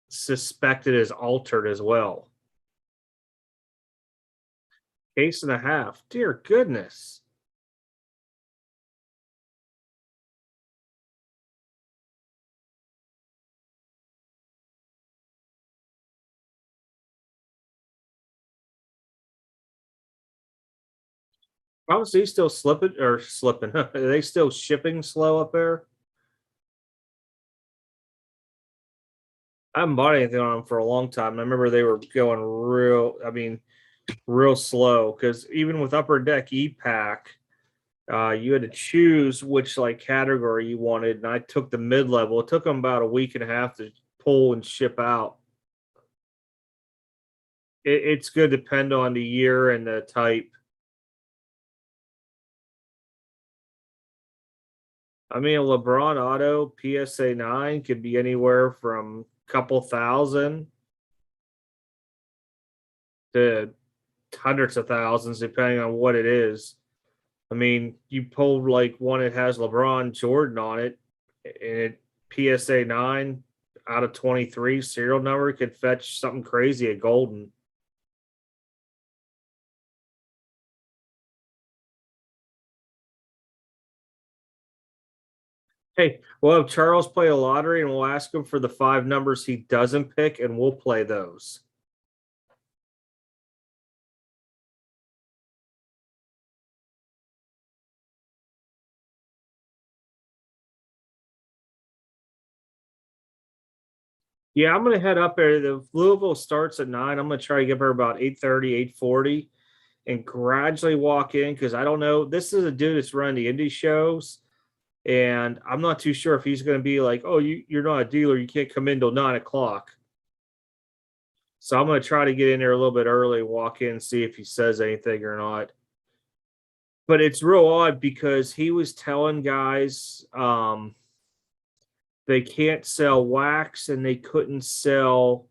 suspected as altered as well? Case and a half. Dear goodness. Obviously, still slipping or slipping. Are they still shipping slow up there? I haven't bought anything on them for a long time. I remember they were going real slow because even with Upper Deck E-Pack, you had to choose which like category you wanted, and I took the mid-level. It took them about a week and a half to pull and ship out. It's good to depend on the year and the type. I mean, a LeBron auto PSA 9 could be anywhere from a couple thousand to hundreds of thousands, depending on what it is. I mean, you pull like one that has LeBron Jordan on it, and PSA 9 out of 23 serial number could fetch something crazy at Golden. Hey, we'll have Charles play a lottery and we'll ask him for the 5 numbers he doesn't pick, and we'll play those. Yeah, I'm gonna head up there. The Louisville starts at 9. I'm gonna try to get her about 8:30, 8:40, and gradually walk in because I don't know. This is a dude that's running the indie shows, and I'm not too sure if he's gonna be like, "Oh, you're not a dealer. You can't come in till 9 o'clock." So I'm gonna try to get in there a little bit early, walk in, see if he says anything or not. But it's real odd because he was telling guys they can't sell wax and they couldn't sell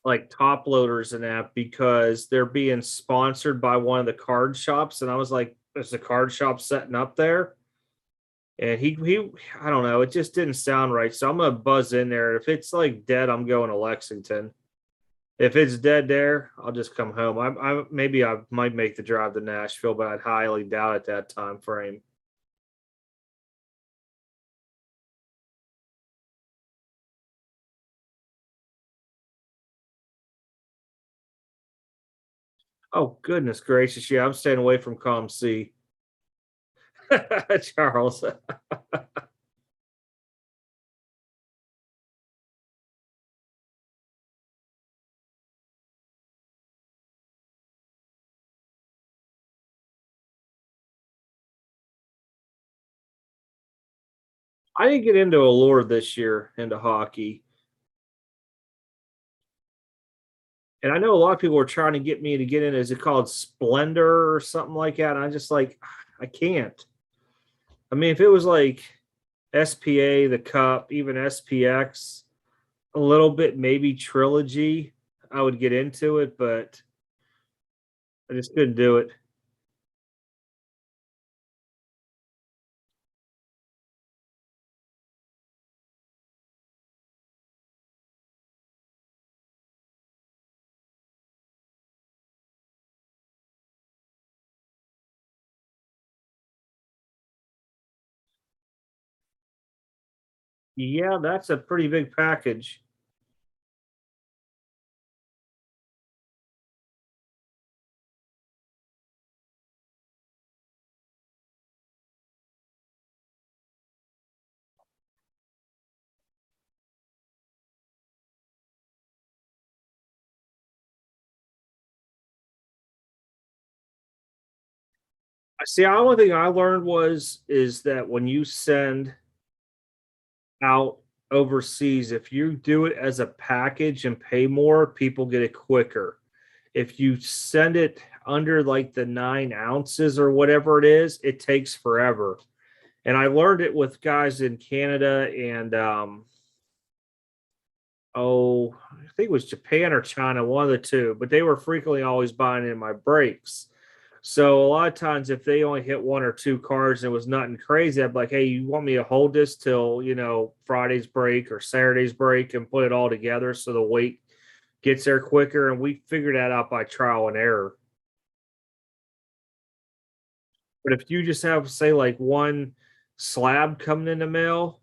like top loaders and that because they're being sponsored by one of the card shops. And I was like, there's a card shop setting up there. And he I don't know, it just didn't sound right. So I'm gonna buzz in there. If it's like dead, I'm going to Lexington. If it's dead there, I'll just come home. I maybe I might make the drive to Nashville, but I'd highly doubt at that time frame. Oh goodness gracious, yeah, I'm staying away from Com C. Charles. I didn't get into Allure this year into hockey. And I know a lot of people were trying to get me to get in. Is it called Splendor or something like that? And I just like I can't. I mean, if it was like SPA, the Cup, even SPX, a little bit, maybe Trilogy, I would get into it, but I just couldn't do it. Yeah, that's a pretty big package. I see. The only thing I learned was is that when you send out overseas, if you do it as a package and pay more, people get it quicker. If you send it under like the 9 ounces or whatever it is, it takes forever. And I learned it with guys in Canada and I think it was Japan or China, one of the two, but they were frequently always buying in my breaks. So a lot of times, if they only hit one or two cards and it was nothing crazy, I'd be like, "Hey, you want me to hold this till Friday's break or Saturday's break and put it all together so the weight gets there quicker?" And we figured that out by trial and error. But if you just have, say, like one slab coming in the mail,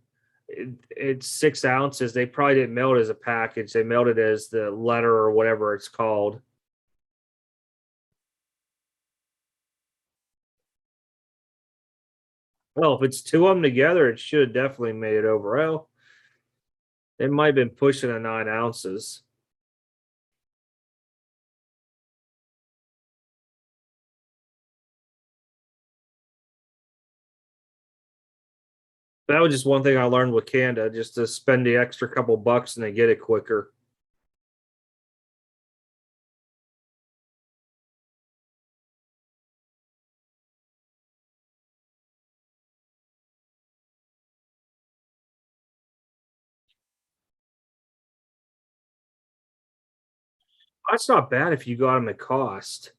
it's 6 ounces. They probably didn't mail it as a package. They mailed it as the letter or whatever it's called. Well, if it's two of them together, it should have definitely made it over. Well, it might have been pushing the 9 ounces. That was just one thing I learned with Canada, just to spend the extra couple bucks and they get it quicker. That's not bad if you got them at cost.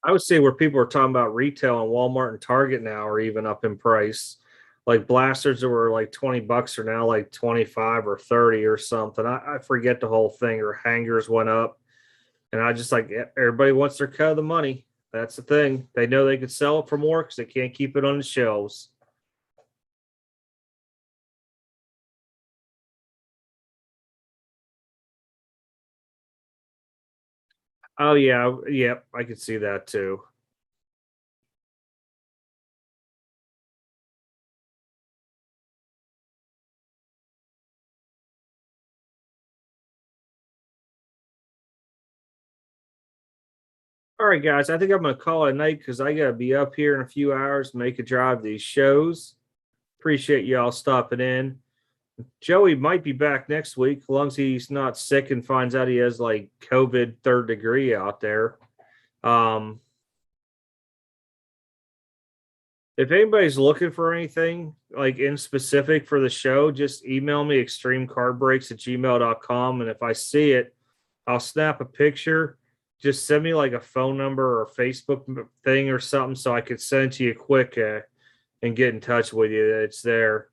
I would say where people are talking about retail and Walmart and Target now are even up in price. Like blasters that were like 20 bucks are now like 25 or 30 or something. I forget the whole thing. Or hangers went up. And I just like everybody wants their cut of the money. That's the thing. They know they could sell it for more because they can't keep it on the shelves. Oh yeah, yep, I could see that too. All right, guys, I think I'm gonna call it a night because I gotta be up here in a few hours, make a drive to these shows. Appreciate y'all stopping in. Joey might be back next week, as long as he's not sick and finds out he has like COVID third degree out there. Um, if anybody's looking for anything like in specific for the show, just email me extremecardbreaks@gmail.com. And if I see it, I'll snap a picture. Just send me like a phone number or Facebook thing or something so I could send it to you quick and get in touch with you. That it's there.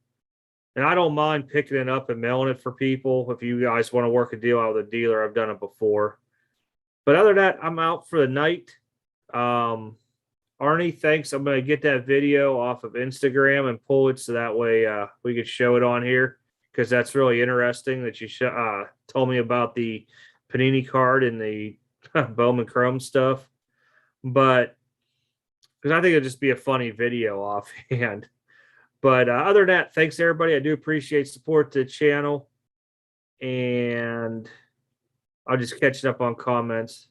And I don't mind picking it up and mailing it for people. If you guys want to work a deal out with a dealer, I've done it before. But other than that, I'm out for the night. Um, Arnie, thanks. I'm going to get that video off of Instagram and pull it so that way we could show it on here because that's really interesting that you told me about the Panini card and the Bowman Chrome stuff. But because I think it'd just be a funny video offhand. But other than that, thanks everybody. I do appreciate support to the channel, and I'll just catch up on comments.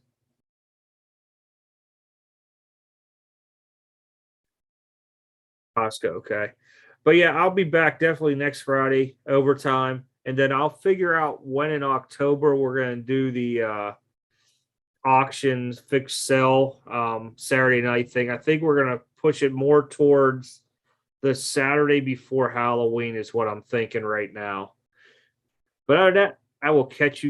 Costco, okay. But yeah, I'll be back definitely next Friday overtime, and then I'll figure out when in October we're going to do the auctions fixed sell Saturday night thing. I think we're going to push it more towards the Saturday before Halloween is what I'm thinking right now. But other than that, I will catch you guys.